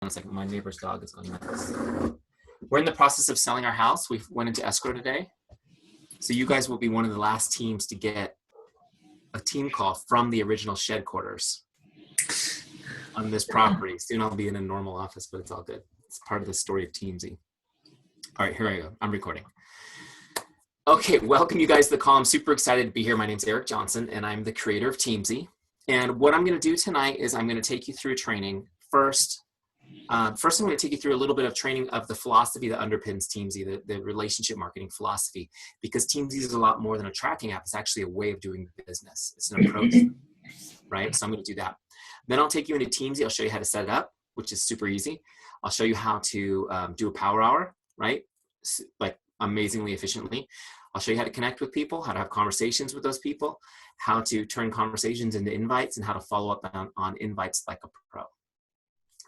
One second, my neighbor's dog is going nuts. We're in the process of selling our house. We went into escrow today. So you guys will be one of the last teams to get a team call from the original shed quarters on this property. Soon I'll be in a normal office, but it's all good. It's part of the story of TEAMZY. All right, here I go. I'm recording. Okay, welcome you guys to the call. I'm super excited to be here. My name's Eric Johnson, and I'm the creator of TEAMZY. And what I'm going to do tonight is I'm going to take you through training. First, I'm going to take you through a little bit of training of the philosophy that underpins TEAMZY, the relationship marketing philosophy, because TEAMZY is a lot more than a tracking app. It's actually a way of doing business. It's an approach, right? So I'm going to do that. Then I'll take you into TEAMZY. I'll show you how to set it up, which is super easy. I'll show you how to do a power hour, right? Like amazingly efficiently. I'll show you how to connect with people, how to have conversations with those people, how to turn conversations into invites, and how to follow up on invites like a pro.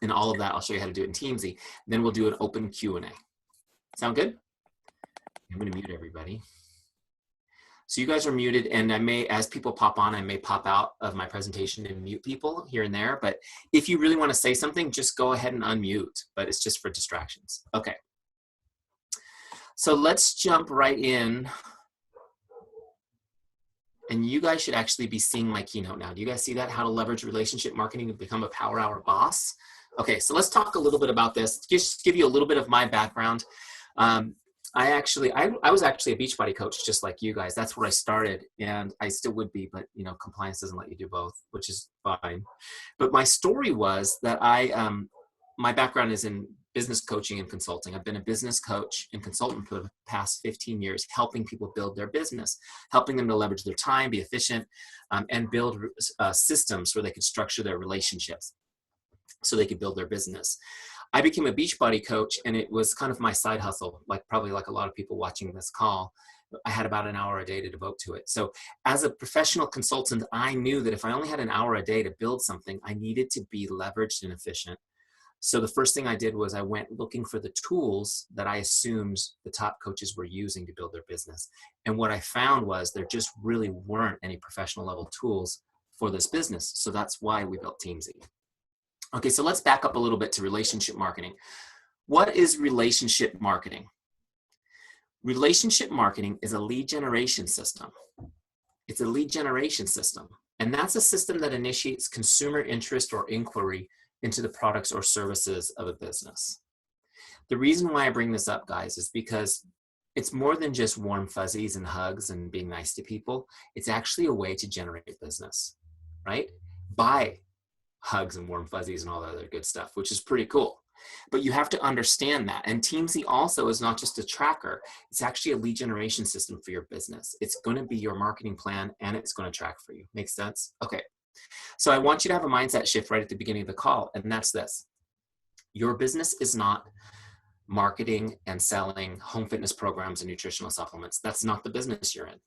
And all of that, I'll show you how to do it in TEAMZY. Then we'll do an open Q&A. Sound good? I'm going to mute everybody. So you guys are muted, and I may, as people pop on, I may pop out of my presentation and mute people here and there. But if you really want to say something, just go ahead and unmute. But it's just for distractions. Okay. So let's jump right in. And you guys should actually be seeing my keynote now. Do you guys see that? How to leverage relationship marketing to become a power hour boss? Okay, so let's talk a little bit about this. Just give you a little bit of my background. I was actually a Beachbody coach just like you guys. That's where I started, and I still would be, but you know, compliance doesn't let you do both, which is fine. But my story was that my background is in business coaching and consulting. I've been a business coach and consultant for the past 15 years, helping people build their business, helping them to leverage their time, be efficient, and build systems where they can structure their relationships so they could build their business. I became a Beachbody coach, and it was kind of my side hustle, probably like a lot of people watching this call. I had about an hour a day to devote to it. So as a professional consultant, I knew that if I only had an hour a day to build something, I needed to be leveraged and efficient. So the first thing I did was I went looking for the tools that I assumed the top coaches were using to build their business. And what I found was there just really weren't any professional level tools for this business. So that's why we built TEAMZY. Okay, so let's back up a little bit to relationship marketing. What is relationship marketing? Relationship marketing is a lead generation system. It's a lead generation system. And that's a system that initiates consumer interest or inquiry into the products or services of a business. The reason why I bring this up, guys, is because it's more than just warm fuzzies and hugs and being nice to people. It's actually a way to generate business, right? Buy hugs and warm fuzzies and all that other good stuff, which is pretty cool. But you have to understand that. And TEAMZY also is not just a tracker. It's actually a lead generation system for your business. It's going to be your marketing plan, and it's going to track for you. Makes sense? Okay. So I want you to have a mindset shift right at the beginning of the call, and that's this. Your business is not marketing and selling home fitness programs and nutritional supplements. That's not the business you're in.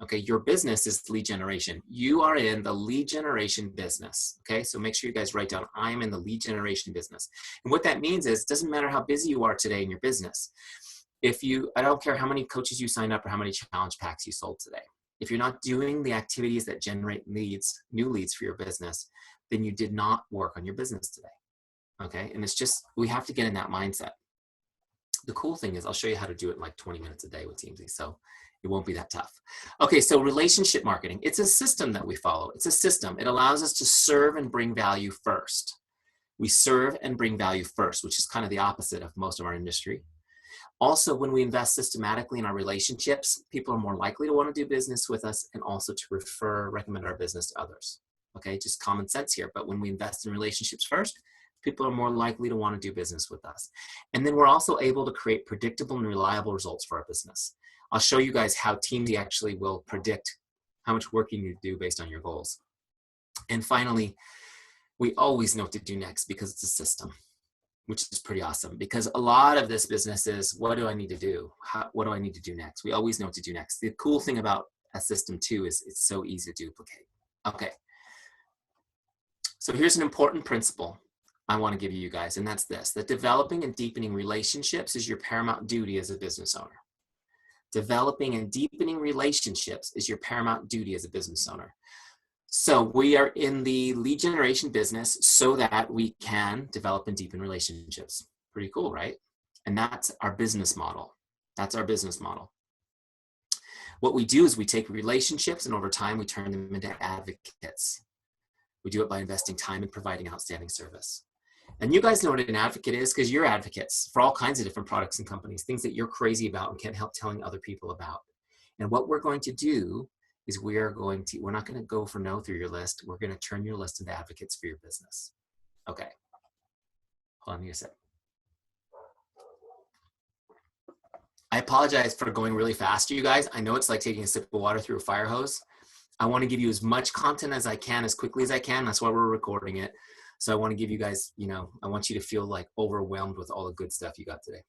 Okay, your business is lead generation. You are in the lead generation business. Okay, so make sure you guys write down, I am in the lead generation business. And what that means is, it doesn't matter how busy you are today in your business. I don't care how many coaches you signed up or how many challenge packs you sold today. If you're not doing the activities that generate leads, new leads for your business, then you did not work on your business today. Okay, and it's just, we have to get in that mindset. The cool thing is I'll show you how to do it in like 20 minutes a day with TEAMZY, so it won't be that tough. Okay, so relationship marketing, it's a system that we follow. It's a system. It allows us to serve and bring value first. We serve and bring value first, which is kind of the opposite of most of our industry. Also, when we invest systematically in our relationships, people are more likely to want to do business with us and also to recommend our business to others. Okay, just common sense here. But when we invest in relationships first, people are more likely to want to do business with us. And then we're also able to create predictable and reliable results for our business. I'll show you guys how TEAMZY actually will predict how much work you need to do based on your goals. And finally, we always know what to do next because it's a system, which is pretty awesome, because a lot of this business is, what do I need to do? What do I need to do next? We always know what to do next. The cool thing about a system too is it's so easy to duplicate. Okay. So here's an important principle I want to give you guys, and that's this, that developing and deepening relationships is your paramount duty as a business owner. Developing and deepening relationships is your paramount duty as a business owner. So we are in the lead generation business so that we can develop and deepen relationships. Pretty cool, right? And that's our business model. That's our business model. What we do is we take relationships and over time we turn them into advocates. We do it by investing time and providing outstanding service. And you guys know what an advocate is because you're advocates for all kinds of different products and companies, things that you're crazy about and can't help telling other people about. And what we're going to do is we're not going to go for no through your list. We're going to turn your list into advocates for your business. Okay. Hold on a sec. I apologize for going really fast to you guys. I know it's like taking a sip of water through a fire hose. I want to give you as much content as I can, as quickly as I can. That's why we're recording it. So I want to give you guys, I want you to feel like overwhelmed with all the good stuff you got today.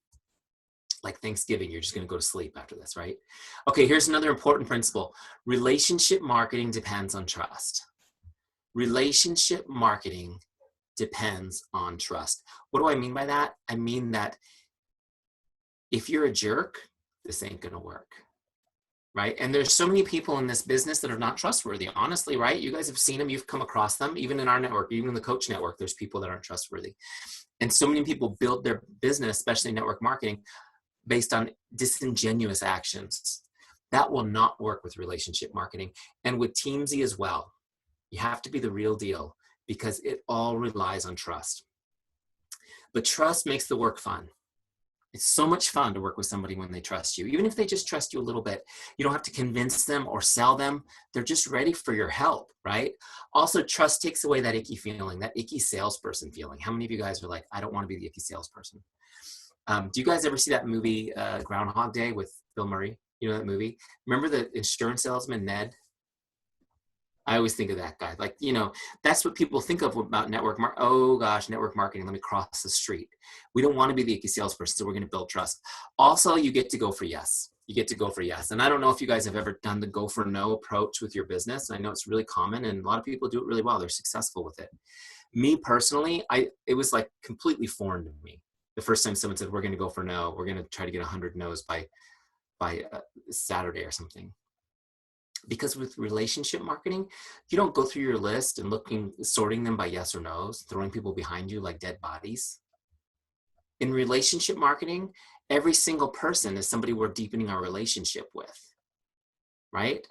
Like Thanksgiving, you're just going to go to sleep after this, right? Okay, here's another important principle. Relationship marketing depends on trust. Relationship marketing depends on trust. What do I mean by that? I mean that if you're a jerk, this ain't going to work. Right? And there's so many people in this business that are not trustworthy, honestly, right? You guys have seen them, you've come across them, even in our network, even in the coach network, there's people that aren't trustworthy. And so many people build their business, especially network marketing, based on disingenuous actions. That will not work with relationship marketing. And with TEAMZY as well. You have to be the real deal because it all relies on trust. But trust makes the work fun. It's so much fun to work with somebody when they trust you. Even if they just trust you a little bit, you don't have to convince them or sell them. They're just ready for your help, right? Also, trust takes away that icky feeling, that icky salesperson feeling. How many of you guys are like, I don't want to be the icky salesperson? Do you guys ever see that movie, Groundhog Day with Bill Murray? You know that movie? Remember the insurance salesman, Ned? I always think of that guy. Like, that's what people think of about network marketing. Oh gosh, network marketing, let me cross the street. We don't want to be the icky salesperson, so we're going to build trust. Also, you get to go for yes. You get to go for yes. And I don't know if you guys have ever done the go for no approach with your business. I know it's really common and a lot of people do it really well. They're successful with it. Me personally, it was like completely foreign to me. The first time someone said, we're going to go for no, we're going to try to get 100 no's by Saturday or something. Because with relationship marketing, you don't go through your list and sorting them by yes or no's, throwing people behind you like dead bodies. In relationship marketing, every single person is somebody we're deepening our relationship with, right?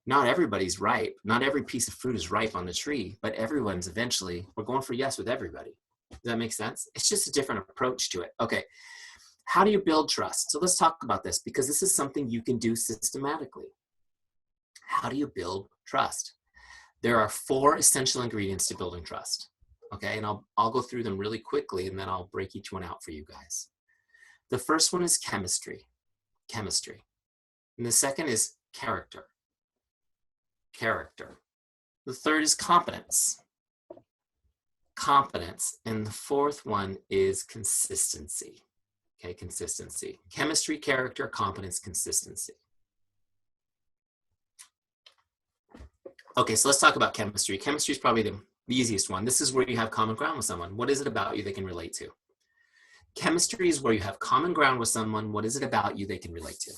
Not everybody's ripe. Not every piece of fruit is ripe on the tree, but everyone's eventually, we're going for yes with everybody. Does that make sense? It's just a different approach to it. Okay, how do you build trust? So let's talk about this because this is something you can do systematically. How do you build trust? There are 4 essential ingredients to building trust. Okay, and I'll go through them really quickly and then I'll break each one out for you guys. The first one is chemistry. And the second is character. The third is competence. And the fourth one is consistency. Okay, consistency. Chemistry, character, competence, consistency. Okay, so let's talk about chemistry. Chemistry is probably the easiest one. This is where you have common ground with someone. What is it about you they can relate to? Chemistry is where you have common ground with someone. What is it about you they can relate to?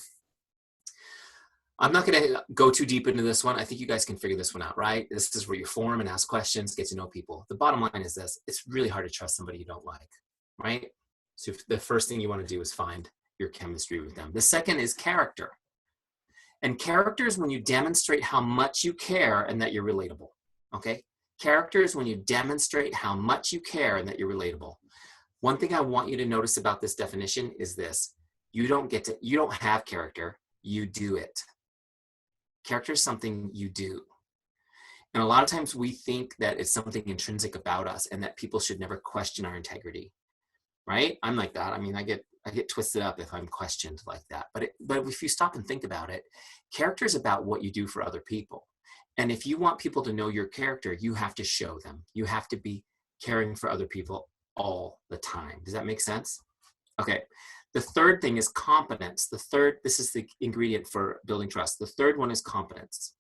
I'm not going to go too deep into this one. I think you guys can figure this one out, right? This is where you form and ask questions, get to know people. The bottom line is this. It's really hard to trust somebody you don't like, right? So the first thing you want to do is find your chemistry with them. The second is character. And character is when you demonstrate how much you care and that you're relatable, okay? Character is when you demonstrate how much you care and that you're relatable. One thing I want you to notice about this definition is this. You don't have character, you do it. Character is something you do. And a lot of times we think that it's something intrinsic about us and that people should never question our integrity, right? I'm like that. I mean, I get twisted up if I'm questioned like that. But if you stop and think about it, character is about what you do for other people. And if you want people to know your character, you have to show them. You have to be caring for other people all the time. Does that make sense? Okay. The third thing is competence. This is the ingredient for building trust. The third one is competence.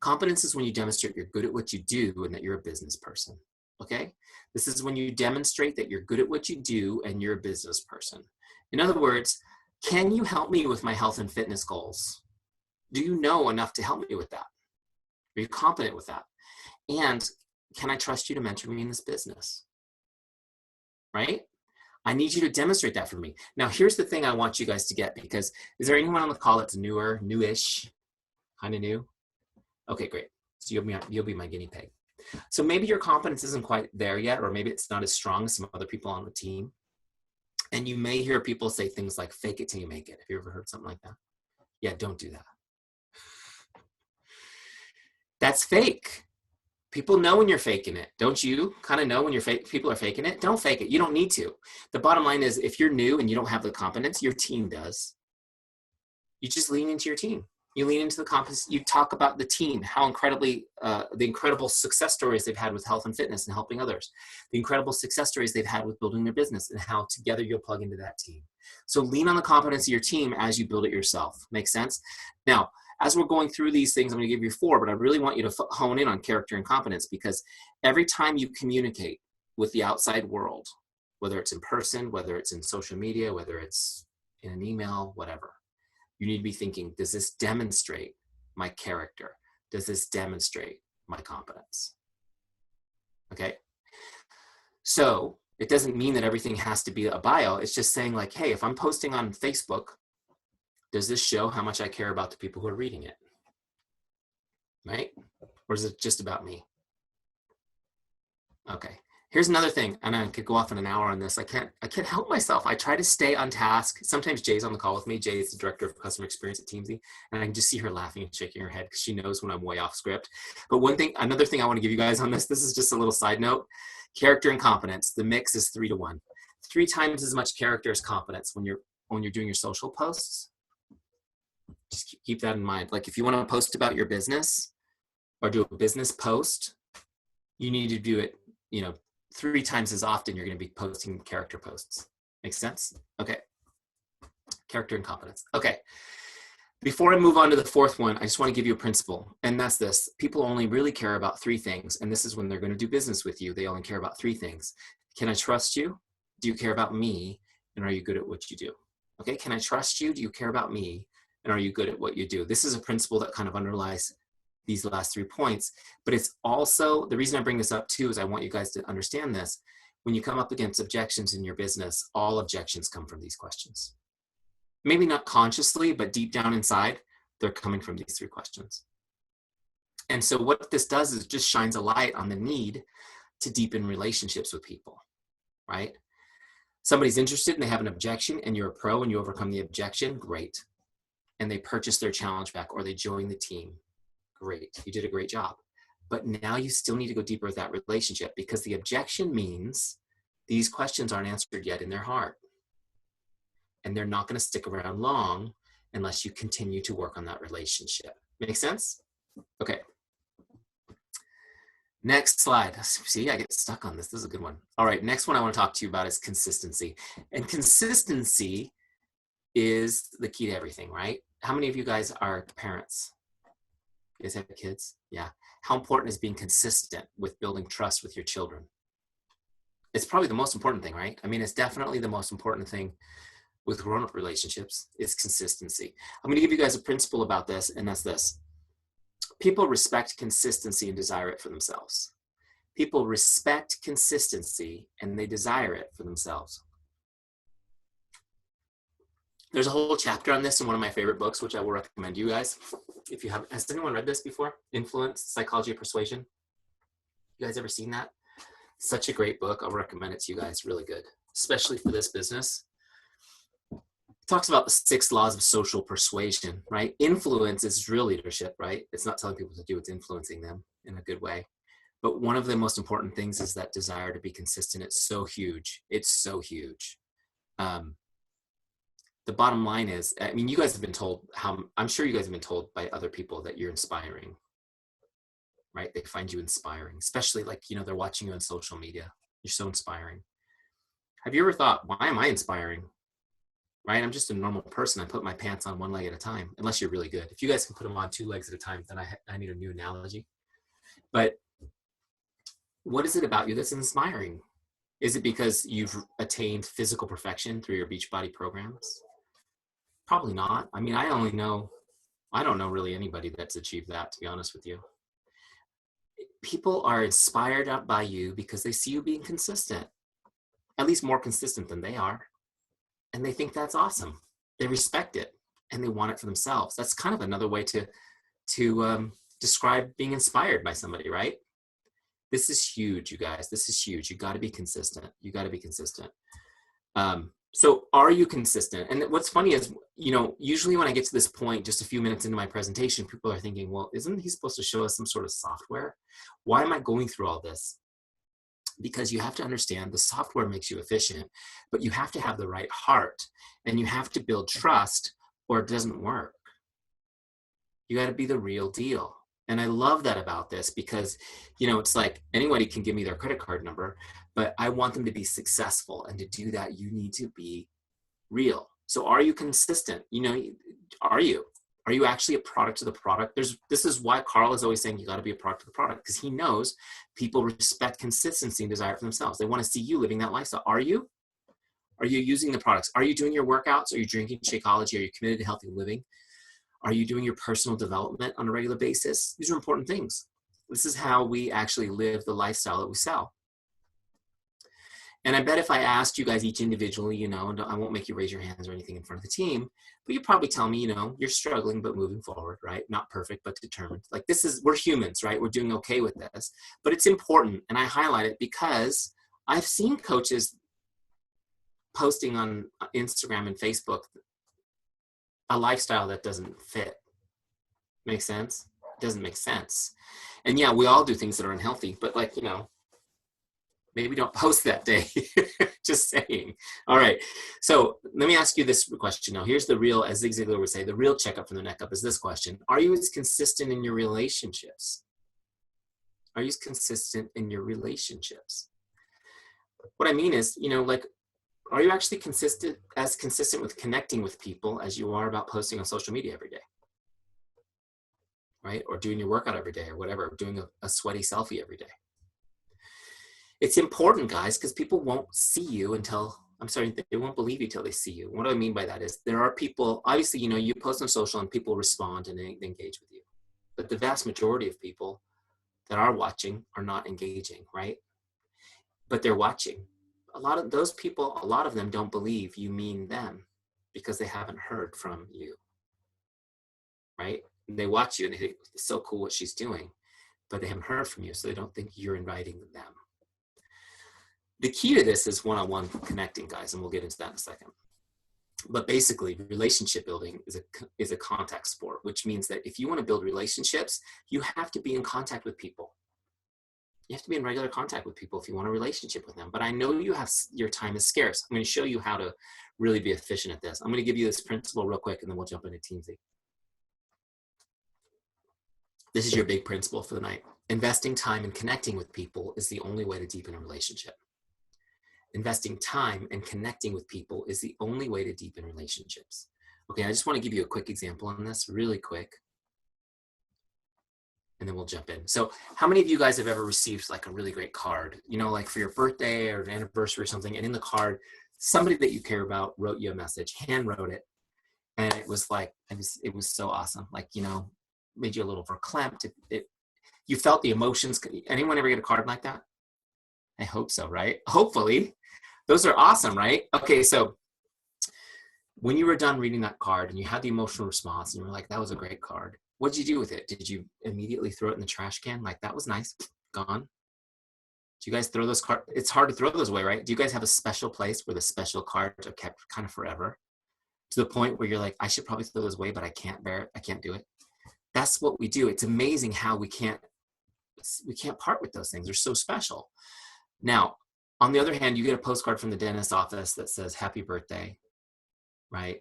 Competence is when you demonstrate you're good at what you do and that you're a business person. Okay? This is when you demonstrate that you're good at what you do and you're a business person. In other words, can you help me with my health and fitness goals? Do you know enough to help me with that? Are you confident with that? And can I trust you to mentor me in this business? Right? I need you to demonstrate that for me. Now, here's the thing I want you guys to get, because is there anyone on the call that's newer, newish, kind of new? Okay, great. So you'll be my guinea pig. So maybe your confidence isn't quite there yet, or maybe it's not as strong as some other people on the team. And you may hear people say things like, fake it till you make it. Have you ever heard something like that? Yeah, don't do that. That's fake. People know when you're faking it. Don't you kind of know when people are faking it? Don't fake it. You don't need to. The bottom line is, if you're new and you don't have the competence, your team does. You just lean into your team. You lean into the competence. You talk about the team, how incredibly, the incredible success stories they've had with health and fitness and helping others, the incredible success stories they've had with building their business, and how together you'll plug into that team. So lean on the competence of your team as you build it yourself. Make sense? Now, as we're going through these things, I'm going to give you 4, but I really want you to hone in on character and competence, because every time you communicate with the outside world, whether it's in person, whether it's in social media, whether it's in an email, whatever, you need to be thinking, does this demonstrate my character? Does this demonstrate my competence? Okay. So it doesn't mean that everything has to be a bio. It's just saying, like, hey, if I'm posting on Facebook, does this show how much I care about the people who are reading it? Right? Or is it just about me? Okay. Here's another thing, and I could go off in an hour on this. I can't help myself. I try to stay on task. Sometimes Jay's on the call with me. Jay is the director of customer experience at TEAMZY, and I can just see her laughing and shaking her head because she knows when I'm way off script. But another thing I want to give you guys on this is just a little side note. Character and competence. The mix is 3 to 1. 3 times as much character as competence when you're doing your social posts. Just keep that in mind. Like, if you want to post about your business or do a business post, you need to do it, 3 times as often you're going to be posting character posts. Make sense? Okay. Character and competence. Okay. Before I move on to the 4th one, I just want to give you a principle, and that's this. People only really care about 3 things, and this is when they're going to do business with you. They only care about 3 things. Can I trust you? Do you care about me? And are you good at what you do? Okay. Can I trust you? Do you care about me? And are you good at what you do? This is a principle that kind of underlies these last 3 points, but it's also, the reason I bring this up too is I want you guys to understand this. When you come up against objections in your business, all objections come from these questions. Maybe not consciously, but deep down inside, they're coming from these 3 questions. And so what this does is just shines a light on the need to deepen relationships with people, right? Somebody's interested and they have an objection, and you're a pro and you overcome the objection, great. And they purchase their challenge back, or they join the team. Great, you did a great job. But now you still need to go deeper with that relationship, because the objection means these questions aren't answered yet in their heart. And they're not going to stick around long unless you continue to work on that relationship. Make sense? Okay. Next slide. See, I get stuck on this. This is a good one. All right, next one I want to talk to you about is consistency. And consistency is the key to everything, right? How many of you guys are parents? You guys have kids? Yeah. How important is being consistent with building trust with your children? It's probably the most important thing, right? I mean, it's definitely the most important thing with grown-up relationships. It's consistency. I'm going to give you guys a principle about this, and that's this. People respect consistency and desire it for themselves. People respect consistency and they desire it for themselves. There's a whole chapter on this in one of my favorite books, which I will recommend you guys. If you have, has anyone read this before? Influence, Psychology of Persuasion. You guys ever seen that? Such a great book. I'll recommend it to you guys. Really good, especially for this business. It talks about the 6 laws of social persuasion, right? Influence is real leadership, right? It's not telling people to do, it's influencing them in a good way. But one of the most important things is that desire to be consistent. It's so huge. It's so huge. The bottom line is, I mean, you guys have been told I'm sure you guys have been told by other people that you're inspiring, right? They find you inspiring, especially like, they're watching you on social media. You're so inspiring. Have you ever thought, why am I inspiring? Right? I'm just a normal person. I put my pants on 1 leg at a time, unless you're really good. If you guys can put them on 2 legs at a time, then I need a new analogy. But what is it about you that's inspiring? Is it because you've attained physical perfection through your Beachbody programs? Probably not. I mean, I don't know really anybody that's achieved that, to be honest with you. people are inspired up by you because they see you being consistent, at least more consistent than they are. And they think that's awesome. They respect it and they want it for themselves. That's kind of another way to describe being inspired by somebody, right? This is huge, you guys. This is huge. You got to be consistent. You got to be consistent. So are you consistent? And what's funny is, you know, usually when I get to this point, just a few minutes into my presentation, people are thinking, well, isn't he supposed to show us some sort of software? Why am I going through all this? Because you have to understand the software makes you efficient, but you have to have the right heart and you have to build trust or it doesn't work. You got to be the real deal. And I love that about this because, you know, it's like anybody can give me their credit card number, but I want them to be successful. And to do that, you need to be real. So are you consistent? You know, are you actually a product of the product? This is why Carl is always saying you got to be a product of the product, because he knows people respect consistency and desire for themselves. They want to see you living that lifestyle. Are you? Are you using the products? Are you doing your workouts? Are you drinking Shakeology? Are you committed to healthy living? Are you doing your personal development on a regular basis? These are important things. This is how we actually live the lifestyle that we sell. And I bet if I asked you guys each individually, you know, I won't make you raise your hands or anything in front of the team, but you probably tell me, you know, you're struggling, but moving forward, right? Not perfect, but determined. Like we're humans, right? We're doing okay with this, but it's important. And I highlight it because I've seen coaches posting on Instagram and Facebook a lifestyle that doesn't fit. Make sense? It doesn't make sense. And yeah, we all do things that are unhealthy, but like, you know, maybe don't post that day. Just saying. All right. So let me ask you this question now. Here's the real, as Zig Ziglar would say, the real checkup from the neck up is this question. Are you as consistent in your relationships? Are you as consistent in your relationships? What I mean is, you know, like, are you actually consistent with connecting with people as you are about posting on social media every day? Right? Or doing your workout every day or whatever, doing a sweaty selfie every day. It's important, guys, because people won't see you until, they won't believe you till they see you. What do I mean by that is there are people, obviously, you know, you post on social and people respond and they engage with you. But the vast majority of people that are watching are not engaging, right? But they're watching. A lot of those people, a lot of them don't believe you mean them because they haven't heard from you, right? They watch you and they think, it's so cool what she's doing, but they haven't heard from you, so they don't think you're inviting them. The key to this is one-on-one connecting, guys, and we'll get into that in a second. But basically, relationship building is a contact sport, which means that if you want to build relationships, you have to be in contact with people. You have to be in regular contact with people if you want a relationship with them. But I know your time is scarce. I'm going to show you how to really be efficient at this. I'm going to give you this principle real quick, and then we'll jump into TEAMZY. This is your big principle for the night. Investing time in connecting with people is the only way to deepen a relationship. Investing time and connecting with people is the only way to deepen relationships. Okay, I just want to give you a quick example on this, really quick. And then we'll jump in. So how many of you guys have ever received like a really great card, you know, like for your birthday or an anniversary or something, and in the card, somebody that you care about wrote you a message, hand wrote it. And it was like, it was so awesome. Like, you know, made you a little verklempt. You felt the emotions. Anyone ever get a card like that? I hope so, right? Hopefully. Those are awesome, right? Okay, so when you were done reading that card and you had the emotional response and you were like, that was a great card. What did you do with it? Did you immediately throw it in the trash can? Like, that was nice, gone. Do you guys throw those cards? It's hard to throw those away, right? Do you guys have a special place where the special cards are kept kind of forever? To the point where you're like, I should probably throw those away, but I can't bear it. I can't do it. That's what we do. It's amazing how we can't part with those things. They're so special. Now, on the other hand, you get a postcard from the dentist's office that says, happy birthday, right?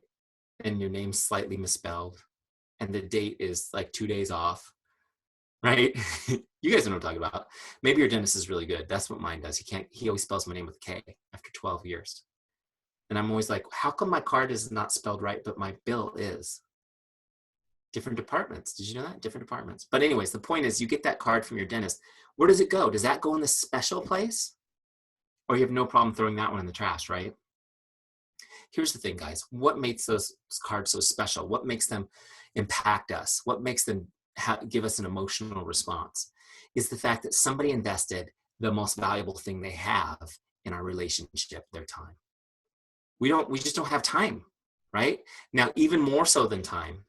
And your name's slightly misspelled. And the date is like 2 days off, right? You guys know what I'm talking about. Maybe your dentist is really good. That's what mine does. He always spells my name with a K after 12 years. And I'm always like, how come my card is not spelled right, but my bill is? Different departments. Did you know that? Different departments. But anyways, the point is you get that card from your dentist. Where does it go? Does that go in the special place? Or you have no problem throwing that one in the trash, right? Here's the thing, guys. What makes those cards so special? What makes them impact us? What makes them give us an emotional response? is the fact that somebody invested the most valuable thing they have in our relationship, their time. We just don't have time, right? Now, even more so than time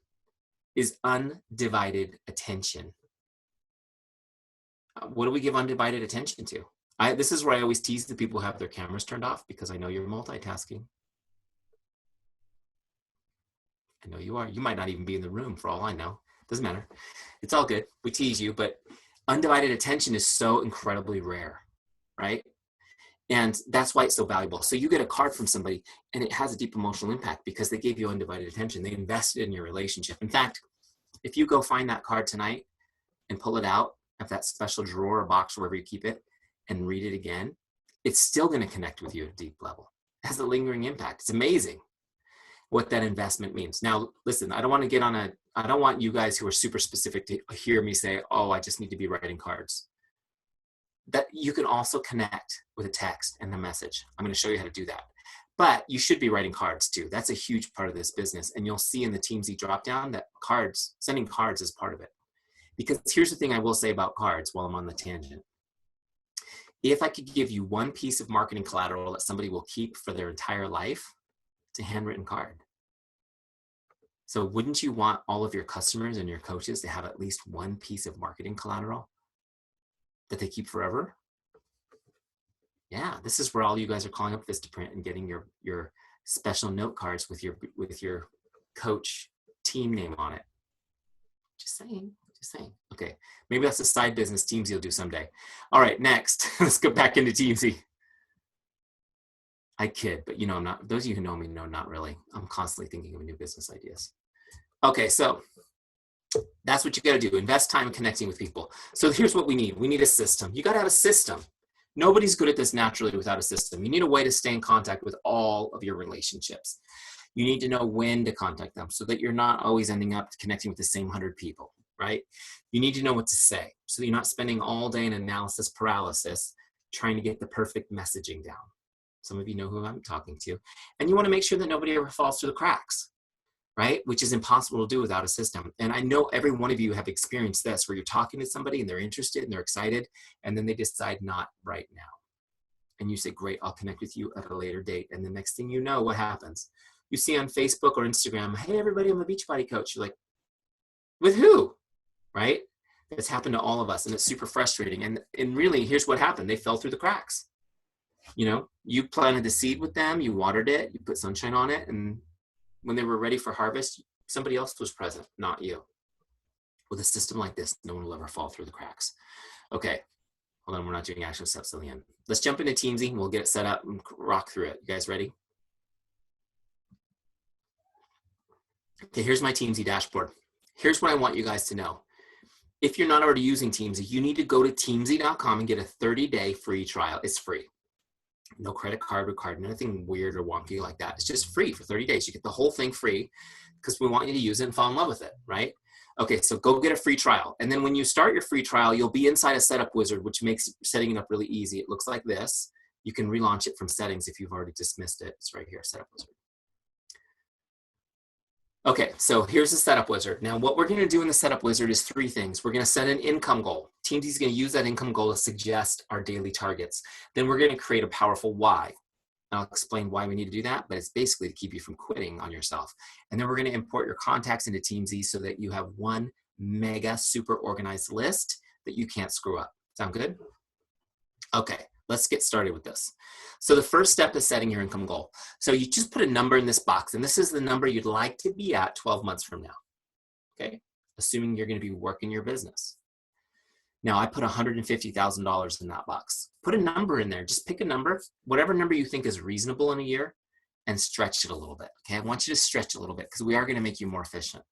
is undivided attention. What do we give undivided attention to? This is where I always tease the people who have their cameras turned off, because I know you're multitasking. I know you are. You might not even be in the room for all I know. Doesn't matter. It's all good. We tease you, but undivided attention is so incredibly rare, right? And that's why it's so valuable. So you get a card from somebody and it has a deep emotional impact because they gave you undivided attention. They invested in your relationship. In fact, if you go find that card tonight and pull it out of that special drawer or box, wherever you keep it, and read it again, it's still going to connect with you at a deep level. It has a lingering impact. It's amazing what that investment means. Now, listen, I don't want you guys who are super specific to hear me say, oh, I just need to be writing cards. That you can also connect with a text and a message. I'm going to show you how to do that. But you should be writing cards too. That's a huge part of this business. And you'll see in the TEAMZY dropdown that sending cards is part of it. Because here's the thing I will say about cards while I'm on the tangent. If I could give you one piece of marketing collateral that somebody will keep for their entire life, it's a handwritten card. So wouldn't you want all of your customers and your coaches to have at least one piece of marketing collateral that they keep forever? Yeah, this is where all you guys are calling up Vistaprint and getting your special note cards with your coach team name on it. Just saying. Okay, maybe that's a side business TEAMZY will do someday. All right, next, let's go back into TEAMZY. I kid, but I'm not. Those of you who know me know not really. I'm constantly thinking of new business ideas. Okay, so that's what you got to do. Invest time in connecting with people. So here's what we need. We need a system. You got to have a system. Nobody's good at this naturally without a system. You need a way to stay in contact with all of your relationships. You need to know when to contact them so that you're not always ending up connecting with the same 100 people, right? You need to know what to say so that you're not spending all day in analysis paralysis trying to get the perfect messaging down. Some of you know who I'm talking to. And you want to make sure that nobody ever falls through the cracks, right? Which is impossible to do without a system. And I know every one of you have experienced this, where you're talking to somebody and they're interested and they're excited, and then they decide not right now. And you say, great, I'll connect with you at a later date. And the next thing you know, what happens? You see on Facebook or Instagram, hey, everybody, I'm a Beachbody coach. You're like, with who? Right? It's happened to all of us, and it's super frustrating. And really, here's what happened. They fell through the cracks. You planted the seed with them, you watered it, you put sunshine on it, and when they were ready for harvest, somebody else was present, not you. With a system like this, no one will ever fall through the cracks. Okay, hold on, we're not doing action steps till the end. Let's jump into TEAMZY and we'll get it set up and rock through it. You guys ready? Okay, here's my TEAMZY dashboard. Here's what I want you guys to know. If you're not already using TEAMZY, you need to go to teamzy.com and get a 30-day free trial. It's free. No credit card required, nothing weird or wonky like that. It's just free for 30 days. You get the whole thing free because we want you to use it and fall in love with it, right? Okay, so go get a free trial. And then when you start your free trial, you'll be inside a setup wizard, which makes setting it up really easy. It looks like this. You can relaunch it from settings if you've already dismissed it. It's right here, setup wizard. Okay, so here's the setup wizard. Now, what we're going to do in the setup wizard is 3 things. We're going to set an income goal. TEAMZY is going to use that income goal to suggest our daily targets. Then we're going to create a powerful why. I'll explain why we need to do that, but it's basically to keep you from quitting on yourself. And then we're going to import your contacts into TEAMZY so that you have one mega super organized list that you can't screw up. Sound good? Okay, let's get started with this. So the first step is setting your income goal. So you just put a number in this box, and this is the number you'd like to be at 12 months from now, okay? Assuming you're gonna be working your business. Now I put $150,000 in that box. Put a number in there, just pick a number, whatever number you think is reasonable in a year, and stretch it a little bit, okay? I want you to stretch a little bit because we are gonna make you more efficient.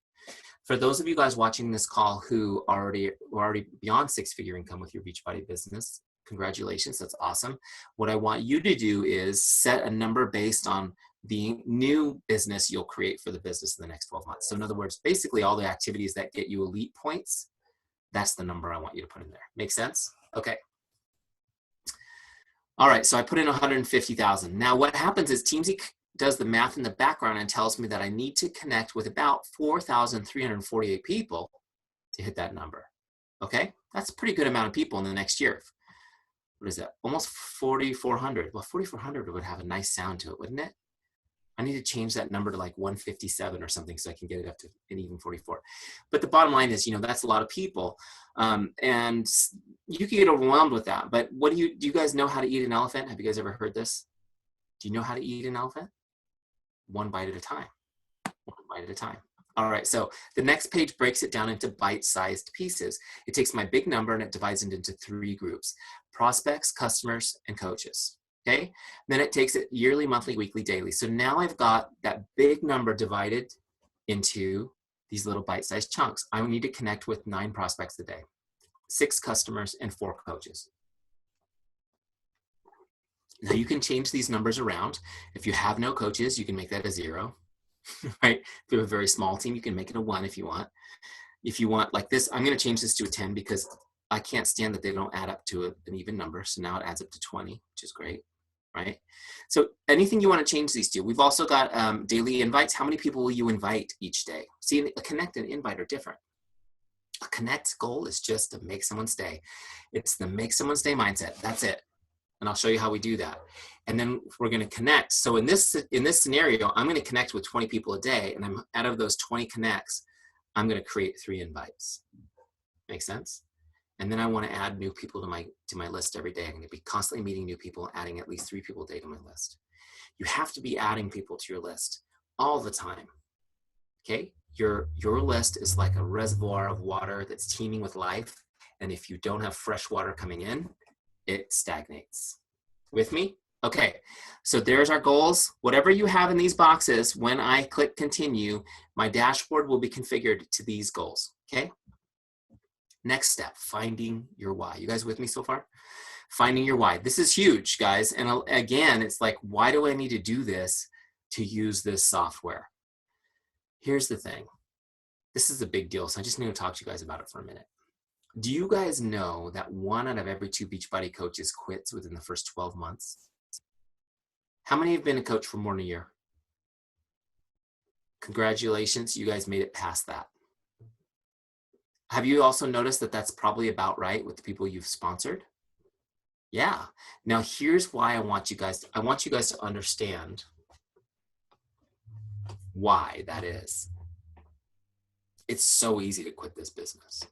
For those of you guys watching this call who are already beyond 6-figure income with your Beachbody business, congratulations, that's awesome. What I want you to do is set a number based on the new business you'll create for the business in the next 12 months. So in other words, basically all the activities that get you elite points, that's the number I want you to put in there. Make sense? Okay. All right, so I put in 150,000. Now what happens is TEAMZY does the math in the background and tells me that I need to connect with about 4,348 people to hit that number. Okay, that's a pretty good amount of people in the next year. What is that? Almost 4,400. Well, 4,400 would have a nice sound to it, wouldn't it? I need to change that number to like 157 or something so I can get it up to an even 44. But the bottom line is, that's a lot of people. And you can get overwhelmed with that. But do you guys know how to eat an elephant? Have you guys ever heard this? Do you know how to eat an elephant? One bite at a time. One bite at a time. All right, so the next page breaks it down into bite-sized pieces. It takes my big number and it divides it into 3 groups: prospects, customers, and coaches. Okay, then it takes it yearly, monthly, weekly, daily. So now I've got that big number divided into these little bite-sized chunks. I need to connect with 9 prospects a day, 6 customers, and 4 coaches. Now you can change these numbers around. If you have no coaches, you can make that a 0. Right? If you have a very small team, you can make it a 1 if you want. If you want like this, I'm going to change this to a 10 because I can't stand that they don't add up to an even number. So now it adds up to 20, which is great, right? So anything you want to change these to. We've also got daily invites. How many people will you invite each day? See, a connect and invite are different. A connect goal is just to make someone stay. It's the make someone stay mindset. That's it. And I'll show you how we do that. And then we're going to connect. So in this scenario, I'm going to connect with 20 people a day, and out of those 20 connects, I'm going to create 3 invites. Make sense? And then I want to add new people to my list every day. I'm going to be constantly meeting new people, adding at least 3 people a day to my list. You have to be adding people to your list all the time. Okay? Your list is like a reservoir of water that's teeming with life. And if you don't have fresh water coming in, it stagnates. With me? Okay, so there's our goals. Whatever you have in these boxes, when I click continue, my dashboard will be configured to these goals, okay? Next step, finding your why. You guys with me so far? Finding your why. This is huge, guys. And again, it's like, why do I need to do this to use this software? Here's the thing. This is a big deal, so I just need to talk to you guys about it for a minute. Do you guys know that 1 out of every 2 Beachbody coaches quits within the first 12 months? How many have been a coach for more than a year? Congratulations, you guys made it past that. Have you also noticed that that's probably about right with the people you've sponsored? Yeah. Now here's why I want you guys to understand why that is. It's so easy to quit this business.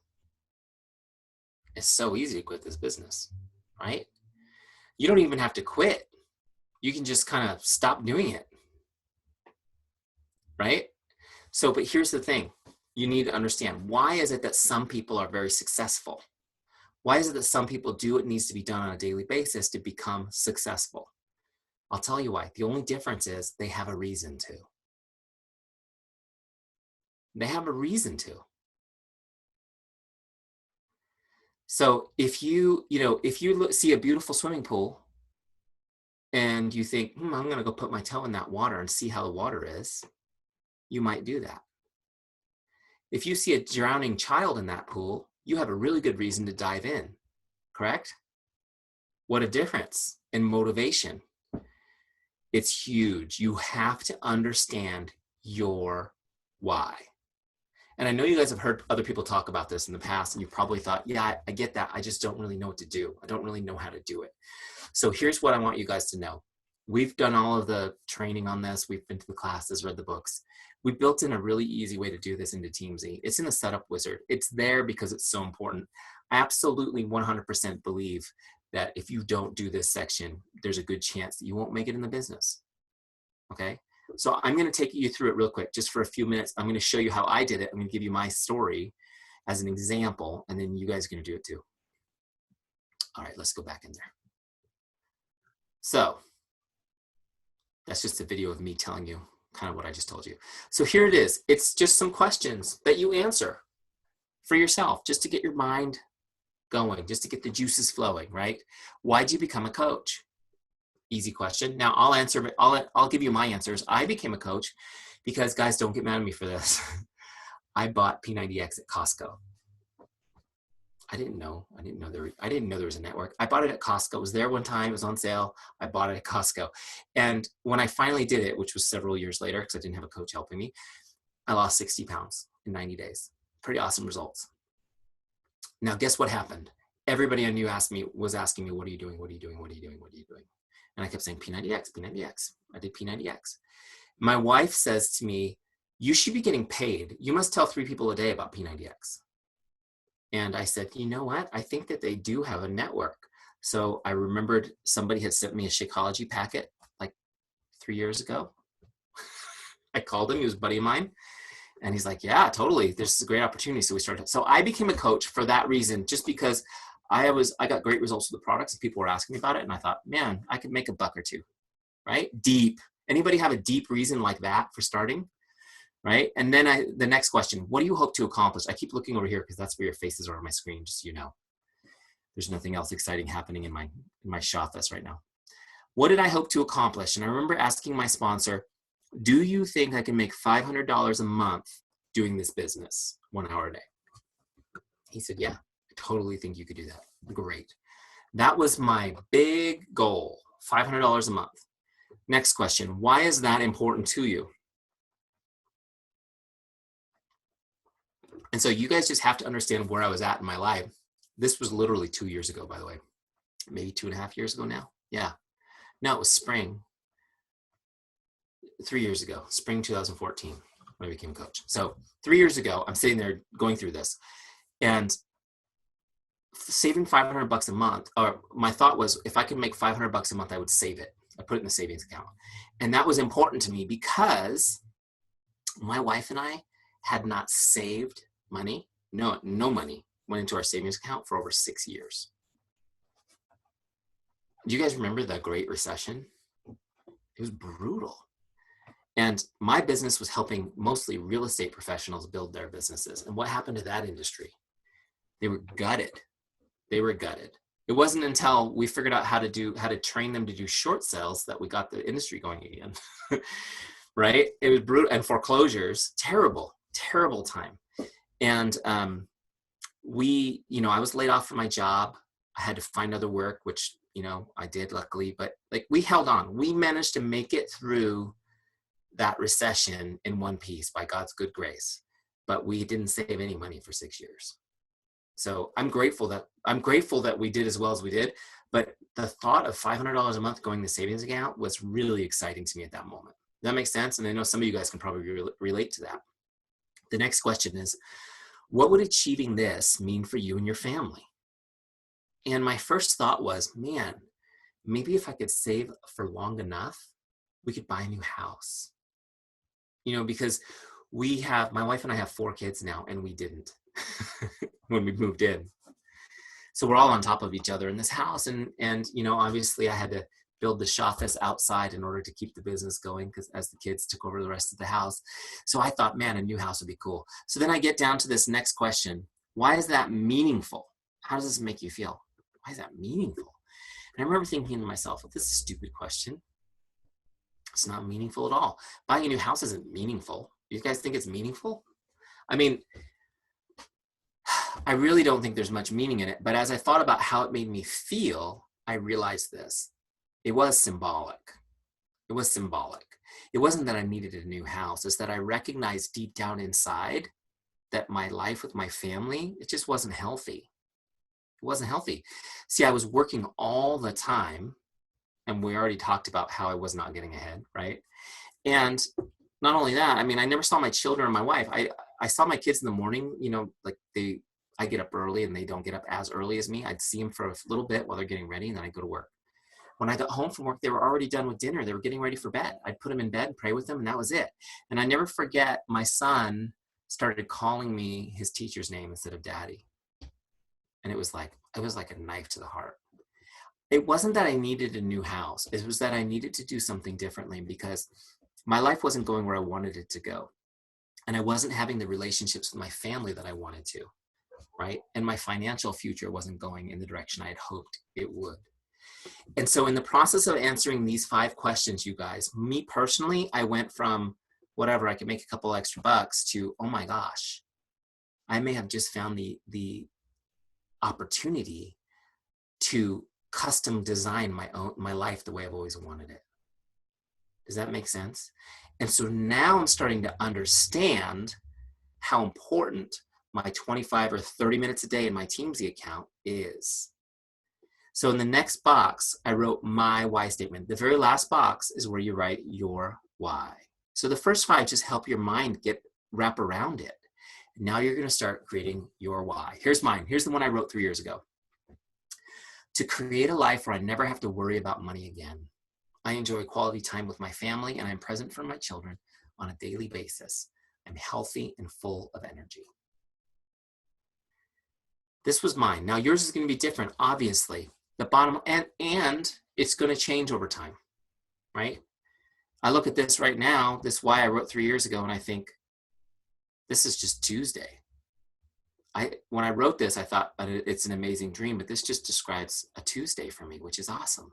It's so easy to quit this business, right? You don't even have to quit. You can just kind of stop doing it, right? So, but here's the thing. You need to understand, why is it that some people are very successful? Why is it that some people do what needs to be done on a daily basis to become successful? I'll tell you why. The only difference is they have a reason to. They have a reason to. So if you see a beautiful swimming pool and you think, I'm going to go put my toe in that water and see how the water is, you might do that. If you see a drowning child in that pool, you have a really good reason to dive in, correct? What a difference in motivation. It's huge. You have to understand your why. And I know you guys have heard other people talk about this in the past, and you probably thought, yeah, I get that. I just don't really know what to do. I don't really know how to do it. So here's what I want you guys to know. We've done all of the training on this. We've been to the classes, read the books. We built in a really easy way to do this into TEAMZY. It's in the setup wizard. It's there because it's so important. I absolutely 100% believe that if you don't do this section, there's a good chance that you won't make it in the business. Okay? So I'm going to take you through it real quick, just for a few minutes. I'm going to show you how I did it. I'm going to give you my story as an example, and then you guys are going to do it too. All right, let's go back in there. So that's just a video of me telling you kind of what I just told you. So here it is. It's just some questions that you answer for yourself, just to get your mind going, just to get the juices flowing, right? Why'd you become a coach? Easy question. Now I'll give you my answers. I became a coach because, guys, don't get mad at me for this. I bought P90X at Costco. I didn't know there was a network. I bought it at Costco. It was there one time. It was on sale. I bought it at Costco. And when I finally did it, which was several years later, because I didn't have a coach helping me, I lost 60 pounds in 90 days. Pretty awesome results. Now, guess what happened? Everybody I knew was asking me, what are you doing? What are you doing? What are you doing? What are you doing? And I kept saying P90X, P90X. I did P90X. My wife says to me, you should be getting paid. You must tell 3 people a day about P90X. And I said, you know what? I think that they do have a network. So I remembered somebody had sent me a Shakeology packet like 3 years ago. I called him, he was a buddy of mine. And he's like, yeah, totally. This is a great opportunity. So we started. So I became a coach for that reason, just because I got great results with the products and people were asking me about it. And I thought, man, I could make a buck or two, right? Deep. Anybody have a deep reason like that for starting? Right? And then the next question, what do you hope to accomplish? I keep looking over here because that's where your faces are on my screen, just so you know. There's nothing else exciting happening in my shop right now. What did I hope to accomplish? And I remember asking my sponsor, do you think I can make $500 a month doing this business 1 hour a day? He said, yeah, I totally think you could do that. Great. That was my big goal, $500 a month. Next question, why is that important to you? And so you guys just have to understand where I was at in my life. This was literally 2 years ago, by the way, maybe 2.5 years ago now. Yeah. No, it was spring, 3 years ago, spring 2014, when I became a coach. So 3 years ago, I'm sitting there going through this and saving $500 a month, or my thought was, if I could make $500 a month, I would save it. I put it in the savings account. And that was important to me because my wife and I had not saved money. No money went into our savings account for over 6 years. Do you guys remember the Great Recession? It was brutal. And my business was helping mostly real estate professionals build their businesses. And what happened to that industry? They were gutted. They were gutted. It wasn't until we figured out how to train them to do short sales that we got the industry going again. Right? It was brutal. And foreclosures, terrible time. And I was laid off from my job. I had to find other work, which, I did luckily, but like we held on. We managed to make it through that recession in one piece by God's good grace, but we didn't save any money for 6 years. So I'm grateful that we did as well as we did, but the thought of $500 a month going to savings account was really exciting to me at that moment. Does that make sense? And I know some of you guys can probably relate to that. The next question is, what would achieving this mean for you and your family? And my first thought was, man, maybe if I could save for long enough, we could buy a new house. Because my wife and I have 4 kids now, and we didn't when we moved in. So we're all on top of each other in this house. And obviously I had to build the shoffice outside in order to keep the business going, because as the kids took over the rest of the house. So I thought, man, a new house would be cool. So then I get down to this next question. Why is that meaningful? How does this make you feel? Why is that meaningful? And I remember thinking to myself, well, this is a stupid question. It's not meaningful at all. Buying a new house isn't meaningful. You guys think it's meaningful? I mean, I really don't think there's much meaning in it. But as I thought about how it made me feel, I realized this. It was symbolic. It was symbolic. It wasn't that I needed a new house. It's that I recognized deep down inside that my life with my family, it just wasn't healthy. It wasn't healthy. See, I was working all the time. And we already talked about how I was not getting ahead, right? And not only that, I mean, I never saw my children or my wife. I saw my kids in the morning, I get up early and they don't get up as early as me. I'd see them for a little bit while they're getting ready, and then I'd go to work. When I got home from work, they were already done with dinner. They were getting ready for bed. I'd put them in bed, pray with them, and that was it. And I never forget, my son started calling me his teacher's name instead of daddy. And it was like a knife to the heart. It wasn't that I needed a new house. It was that I needed to do something differently, because my life wasn't going where I wanted it to go. And I wasn't having the relationships with my family that I wanted to, right? And my financial future wasn't going in the direction I had hoped it would. And so in the process of answering these 5 questions, you guys, me personally, I went from whatever, I could make a couple extra bucks, to, oh my gosh, I may have just found the opportunity to custom design my life the way I've always wanted it. Does that make sense? And so now I'm starting to understand how important my 25 or 30 minutes a day in my TEAMZY account is. So in the next box, I wrote my why statement. The very last box is where you write your why. So the first 5 just help your mind wrap around it. Now you're going to start creating your why. Here's mine. Here's the one I wrote 3 years ago. To create a life where I never have to worry about money again. I enjoy quality time with my family, and I'm present for my children on a daily basis. I'm healthy and full of energy. This was mine. Now yours is going to be different, obviously. The bottom, and it's going to change over time, right? I look at this right now, this why I wrote 3 years ago, and I think, this is just Tuesday. When I wrote this, I thought it's an amazing dream, but this just describes a Tuesday for me, which is awesome.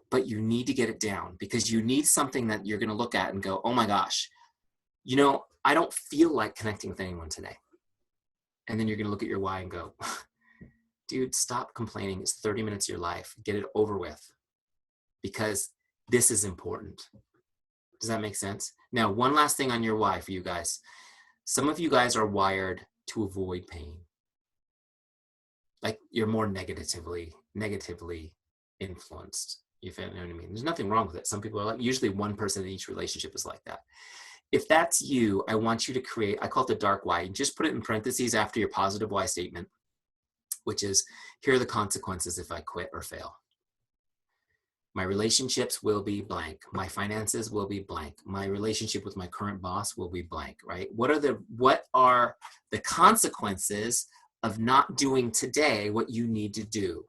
But you need to get it down, because you need something that you're going to look at and go, oh my gosh, you know, I don't feel like connecting with anyone today. And then you're going to look at your why and go, dude, stop complaining. It's 30 minutes of your life. Get it over with, because this is important. Does that make sense? Now, one last thing on your why for you guys. Some of you guys are wired to avoid pain. Like you're more negatively influenced. You know what I mean? There's nothing wrong with it. Some people are like, usually one person in each relationship is like that. If that's you, I want you to create, I call it the dark why. Just put it in parentheses after your positive why statement, which is, here are the consequences if I quit or fail. My relationships will be blank. My finances will be blank. My relationship with my current boss will be blank, right? What are the consequences of not doing today what you need to do?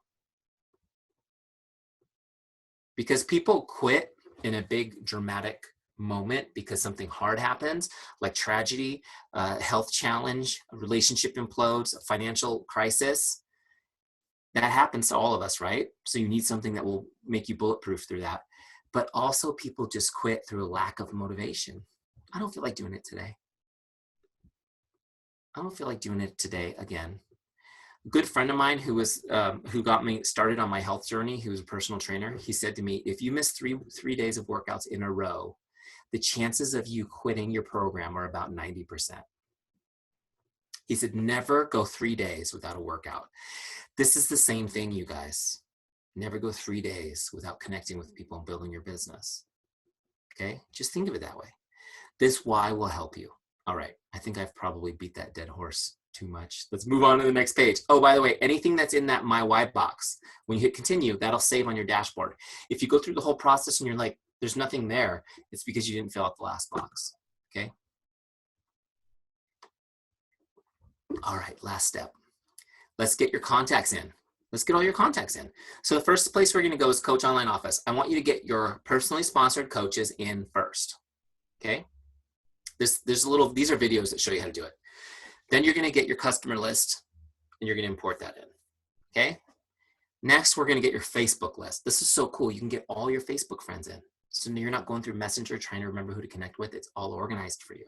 Because people quit in a big dramatic moment because something hard happens, like tragedy, health challenge, a relationship implodes, a financial crisis. That happens to all of us, right? So you need something that will make you bulletproof through that. But also people just quit through a lack of motivation. I don't feel like doing it today. I don't feel like doing it today again. A good friend of mine who got me started on my health journey, who was a personal trainer, he said to me, if you miss three days of workouts in a row, the chances of you quitting your program are about 90%. He said, never go 3 days without a workout. This is the same thing, you guys. Never go 3 days without connecting with people and building your business. Okay? Just think of it that way. This why will help you. All right. I think I've probably beat that dead horse too much. Let's move on to the next page. Oh, by the way, anything that's in that my why box, when you hit continue, that'll save on your dashboard. If you go through the whole process and you're like, there's nothing there, it's because you didn't fill out the last box. Okay? All right, last step. Let's get your contacts in. Let's get all your contacts in. So the first place we're going to go is Coach Online Office. I want you to get your personally sponsored coaches in first. Okay? These are videos that show you how to do it. Then you're going to get your customer list and you're going to import that in. Okay? Next, we're going to get your Facebook list. This is so cool. You can get all your Facebook friends in. So you're not going through Messenger trying to remember who to connect with. It's all organized for you.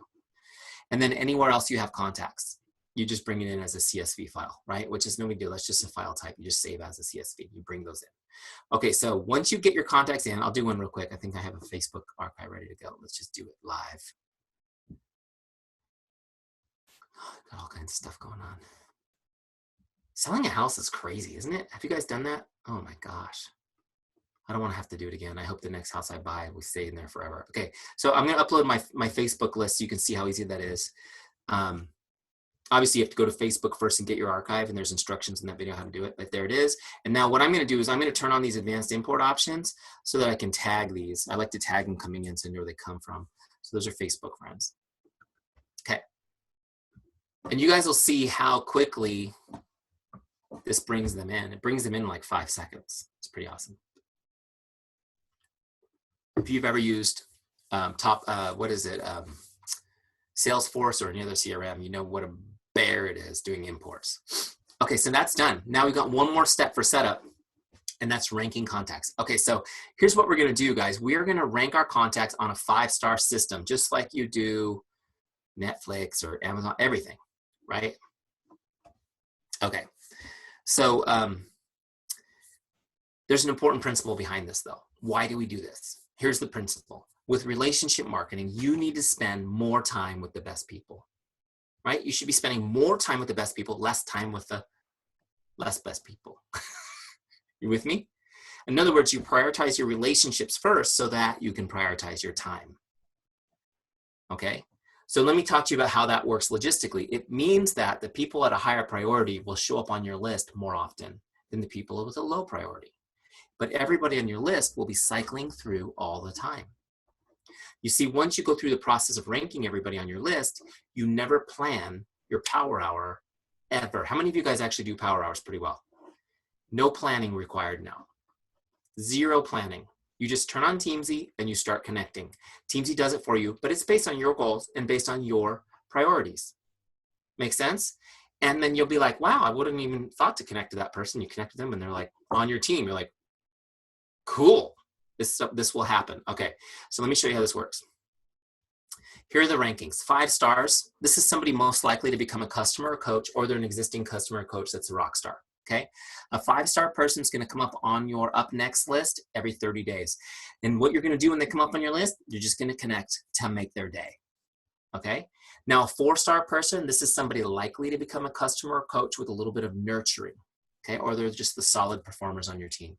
And then anywhere else you have contacts, you just bring it in as a CSV file, right? Which is no big deal. That's just a file type. You just save as a CSV. You bring those in. Okay, so once you get your contacts in, I'll do one real quick. I think I have a Facebook archive ready to go. Let's just do it live. Got all kinds of stuff going on. Selling a house is crazy, isn't it? Have you guys done that? Oh my gosh. I don't want to have to do it again. I hope the next house I buy will stay in there forever. Okay, so I'm going to upload my Facebook list so you can see how easy that is. Obviously, you have to go to Facebook first and get your archive, and there's instructions in that video how to do it, but there it is. And now what I'm going to do is I'm going to turn on these advanced import options so that I can tag these. I like to tag them coming in so I know where they come from. So those are Facebook friends. Okay. And you guys will see how quickly this brings them in. It brings them in like 5 seconds. It's pretty awesome. If you've ever used Salesforce or any other CRM, you know what a bear it is doing imports. Okay, so that's done. Now we've got one more step for setup, and that's ranking contacts. Okay, so here's what we're gonna do, guys. We are gonna rank our contacts on a 5-star system, just like you do Netflix or Amazon, everything, right? Okay, so there's an important principle behind this though. Why do we do this? Here's the principle. With relationship marketing, you need to spend more time with the best people, right? You should be spending more time with the best people, less time with the less best people. You with me? In other words, you prioritize your relationships first so that you can prioritize your time. Okay? So let me talk to you about how that works logistically. It means that the people at a higher priority will show up on your list more often than the people with a low priority. But everybody on your list will be cycling through all the time. You see, once you go through the process of ranking everybody on your list, you never plan your power hour ever. How many of you guys actually do power hours pretty well? No planning required now. Zero planning. You just turn on TEAMZY and you start connecting. TEAMZY does it for you, but it's based on your goals and based on your priorities. Make sense? And then you'll be like, wow, I wouldn't even thought to connect to that person. You connect to them and they're like on your team. You're like, cool, this will happen. Okay, so let me show you how this works. Here are the rankings. 5 stars. This is somebody most likely to become a customer or coach, or they're an existing customer or coach that's a rock star. Okay, a 5-star person is going to come up on your up next list every 30 days. And what you're going to do when they come up on your list, you're just going to connect to make their day. Okay, now a 4-star person, this is somebody likely to become a customer or coach with a little bit of nurturing. Okay, or they're just the solid performers on your team.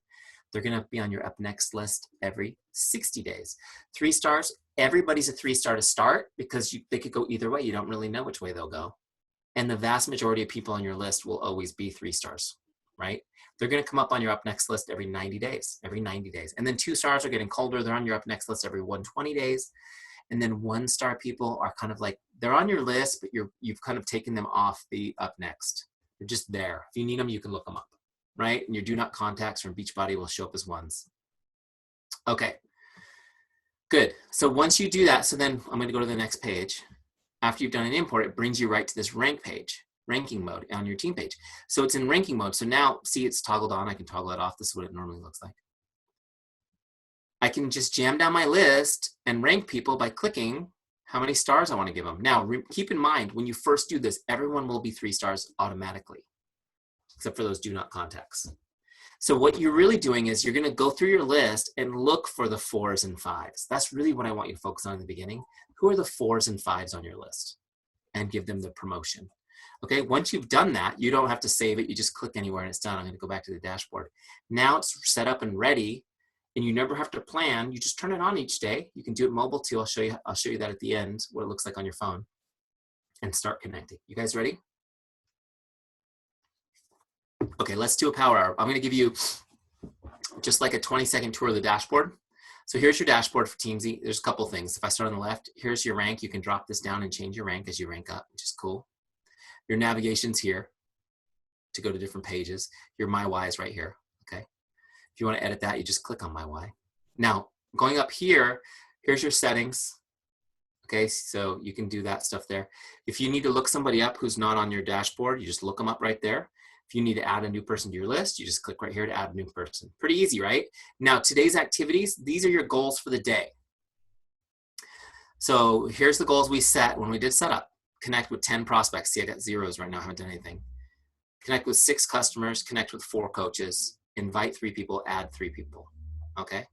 They're going to be on your up next list every 60 days. 3 stars, everybody's a 3-star to start because they could go either way. You don't really know which way they'll go. And the vast majority of people on your list will always be 3 stars, right? They're going to come up on your up next list every 90 days, And then 2 stars are getting colder. They're on your up next list every 120 days. And then 1-star people are kind of like, they're on your list, but you've kind of taken them off the up next. They're just there. If you need them, you can look them up, right? And your do not contacts from Beachbody will show up as 1s. Okay, good. So once you do that, so then I'm going to go to the next page. After you've done an import, it brings you right to this rank page, ranking mode on your team page. So it's in ranking mode. So now, see, it's toggled on. I can toggle it off. This is what it normally looks like. I can just jam down my list and rank people by clicking how many stars I want to give them. Now, keep in mind, when you first do this, everyone will be 3 stars automatically, except for those do not contacts. So what you're really doing is you're going to go through your list and look for the 4s and 5s. That's really what I want you to focus on in the beginning. Who are the 4s and 5s on your list? And give them the promotion. Okay, once you've done that, you don't have to save it. You just click anywhere and it's done. I'm going to go back to the dashboard. Now it's set up and ready, and you never have to plan. You just turn it on each day. You can do it mobile too. I'll show you that at the end, what it looks like on your phone, and start connecting. You guys ready? Okay, let's do a power hour. I'm going to give you just like a 20-second tour of the dashboard. So here's your dashboard for TEAMZY. There's a couple things. If I start on the left, here's your rank. You can drop this down and change your rank as you rank up, which is cool. Your navigation's here to go to different pages. Your My Why is right here, okay? If you want to edit that, you just click on My Why. Now, going up here, here's your settings. Okay, so you can do that stuff there. If you need to look somebody up who's not on your dashboard, you just look them up right there. If you need to add a new person to your list, you just click right here to add a new person. Pretty easy, right? Now, today's activities, these are your goals for the day. So here's the goals we set when we did setup. Connect with 10 prospects. See, I got 0s right now. I haven't done anything. Connect with 6 customers. Connect with 4 coaches. Invite 3 people. Add 3 people. Okay?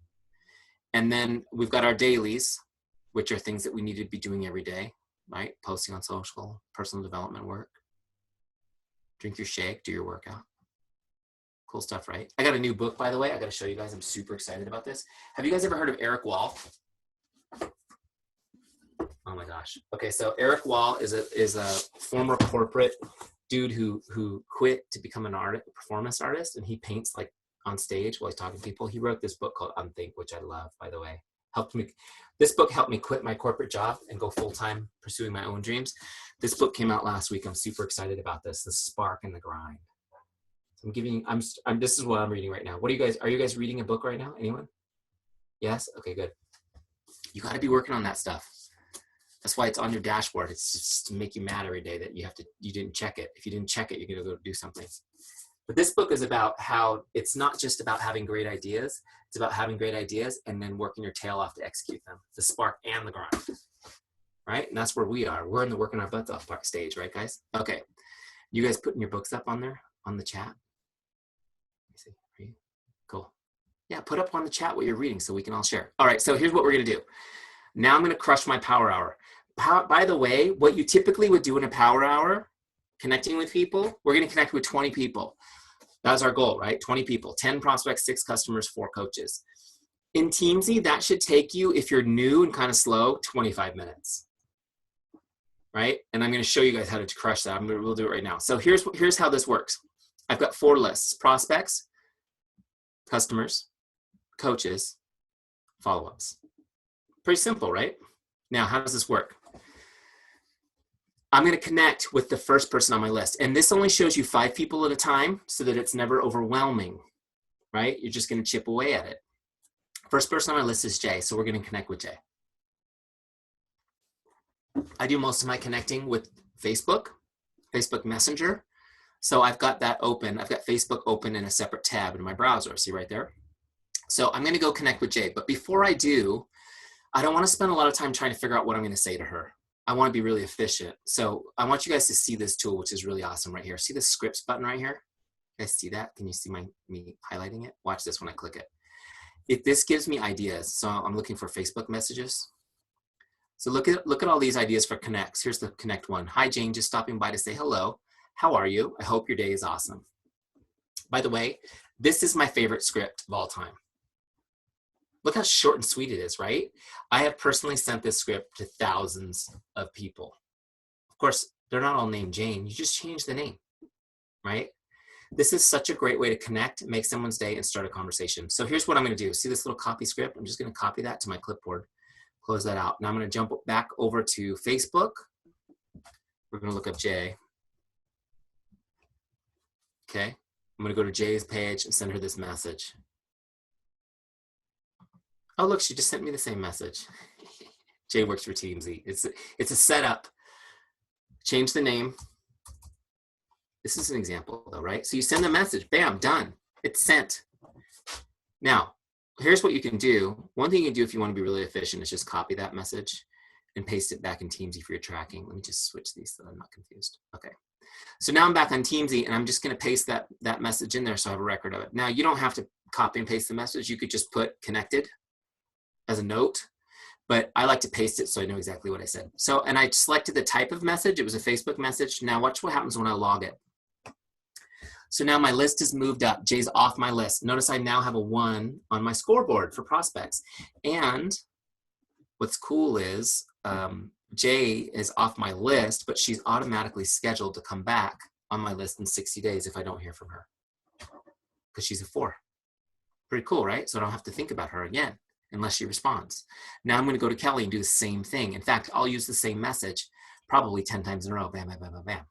And then we've got our dailies, which are things that we need to be doing every day, right? Posting on social, personal development work. Drink your shake, do your workout. Cool stuff, right? I got a new book, by the way. I got to show you guys. I'm super excited about this. Have you guys ever heard of Eric Wall? Oh my gosh. Okay, so Eric Wall is a former corporate dude who quit to become an performance artist, and he paints like on stage while he's talking to people. He wrote this book called Unthink, which I love, by the way. This book helped me quit my corporate job and go full-time pursuing my own dreams. This book came out last week. I'm super excited about this, The Spark and the Grind. So this is what I'm reading right now. Are you guys reading a book right now? Anyone? Yes? Okay, good. You got to be working on that stuff. That's why it's on your dashboard. It's just to make you mad every day that you didn't check it. If you didn't check it, you're going to go do something. But this book is about how it's not just about having great ideas. It's about having great ideas and then working your tail off to execute them. The spark and the grind, right? And that's where we are. We're in the working our butts off part stage, right, guys? Okay. You guys putting your books up on there, on the chat? Let me see. Are you? Cool. Yeah, put up on the chat what you're reading so we can all share. All right, so here's what we're going to do. Now I'm going to crush my power hour. by the way, what you typically would do in a power hour, connecting with people, we're going to connect with 20 people. That's our goal, right? 20 people, 10 prospects, 6 customers, 4 coaches. In TEAMZY, that should take you, if you're new and kind of slow, 25 minutes, right? And I'm going to show you guys how to crush that. We'll do it right now. So here's how this works. I've got 4 lists: prospects, customers, coaches, follow-ups. Pretty simple, right? Now, how does this work? I'm going to connect with the first person on my list. And this only shows you 5 people at a time so that it's never overwhelming, right? You're just going to chip away at it. First person on my list is Jay, so we're going to connect with Jay. I do most of my connecting with Facebook Messenger. So I've got that open. I've got Facebook open in a separate tab in my browser. See right there? So I'm going to go connect with Jay. But before I do, I don't want to spend a lot of time trying to figure out what I'm going to say to her. I want to be really efficient. So I want you guys to see this tool, which is really awesome right here. See the scripts button right here? You guys see that? Can you see me highlighting it? Watch this when I click it. This gives me ideas. So I'm looking for Facebook messages. So look at all these ideas for connects. Here's the connect one. Hi, Jane, just stopping by to say hello. How are you? I hope your day is awesome. By the way, this is my favorite script of all time. Look how short and sweet it is, right? I have personally sent this script to thousands of people. Of course, they're not all named Jane. You just change the name, right? This is such a great way to connect, make someone's day, and start a conversation. So here's what I'm going to do. See this little copy script? I'm just going to copy that to my clipboard, close that out. Now I'm going to jump back over to Facebook. We're going to look up Jay. Okay. I'm going to go to Jay's page and send her this message. Oh, look, she just sent me the same message. Jay works for TEAMZY. It's a setup. Change the name. This is an example though, right? So you send the message, bam, done. It's sent. Now, here's what you can do. One thing you can do if you want to be really efficient is just copy that message and paste it back in TEAMZY for your tracking. Let me just switch these so I'm not confused. Okay. So now I'm back on TEAMZY and I'm just going to paste that message in there so I have a record of it. Now, you don't have to copy and paste the message. You could just put connected as a note, but I like to paste it so I know exactly what I said. So, and I selected the type of message. It was a Facebook message. Now watch what happens when I log it. So now my list is moved up. Jay's off my list. Notice I now have a 1 on my scoreboard for prospects. And what's cool is Jay is off my list, but she's automatically scheduled to come back on my list in 60 days if I don't hear from her, because she's a 4. Pretty cool, right? So I don't have to think about her again unless she responds. Now I'm going to go to Kelly and do the same thing. In fact, I'll use the same message probably 10 times in a row. Bam, bam, bam, bam, bam.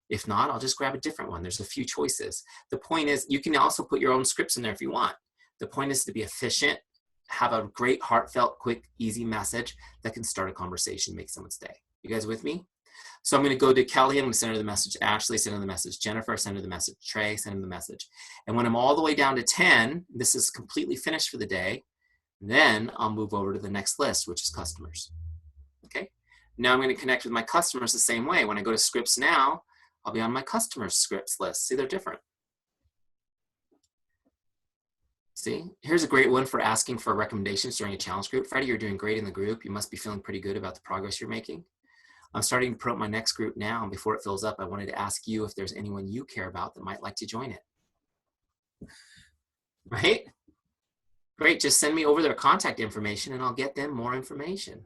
If not, I'll just grab a different one. There's a few choices. The point is, you can also put your own scripts in there if you want. The point is to be efficient, have a great, heartfelt, quick, easy message that can start a conversation, make someone's day. You guys with me? So I'm going to go to Kelly. I'm going to send her the message. Ashley, send her the message. Jennifer, send her the message. Trey, send her the message. And when I'm all the way down to 10, this is completely finished for the day. Then I'll move over to the next list, which is customers. Okay. Now I'm going to connect with my customers the same way. When I go to scripts now, I'll be on my customers scripts list. See, they're different. See, here's a great one for asking for recommendations during a challenge group. Freddie, you're doing great in the group. You must be feeling pretty good about the progress you're making. I'm starting to promote my next group now. And before it fills up, I wanted to ask you if there's anyone you care about that might like to join it. Right? Great, just send me over their contact information and I'll get them more information.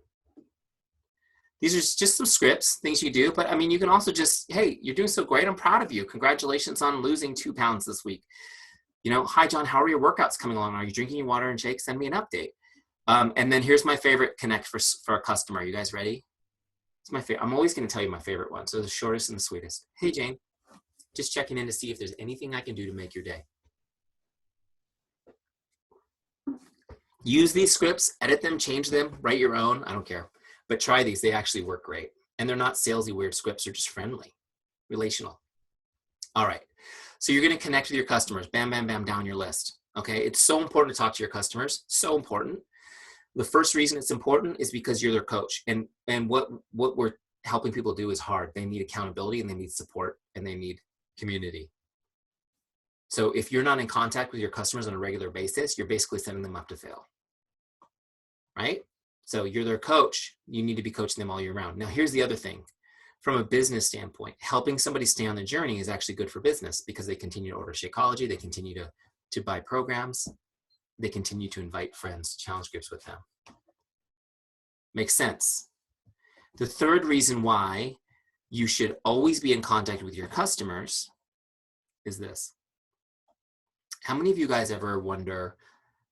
These are just some scripts, things you do, but I mean, you can also just, hey, you're doing so great, I'm proud of you. Congratulations on losing 2 pounds this week. You know, hi John, how are your workouts coming along? Are you drinking your water and shake? Send me an update. And then here's my favorite connect for a customer. You guys ready? It's my favorite. I'm always gonna tell you my favorite one. So the shortest and the sweetest. Hey Jane, just checking in to see if there's anything I can do to make your day. Use these scripts, edit them, change them, write your own, I don't care. But try these, they actually work great. And they're not salesy, weird scripts, they're just friendly, relational. All right, so you're gonna connect with your customers, bam, bam, bam, down your list. Okay, it's so important to talk to your customers, so important. The first reason it's important is because you're their coach. And what we're helping people do is hard. They need accountability and they need support and they need community. So if you're not in contact with your customers on a regular basis, you're basically setting them up to fail, right? So you're their coach. You need to be coaching them all year round. Now, here's the other thing. From a business standpoint, helping somebody stay on the journey is actually good for business because they continue to order Shakeology. They continue to buy programs. They continue to invite friends to challenge groups with them. Makes sense. The third reason why you should always be in contact with your customers is this. How many of you guys ever wonder,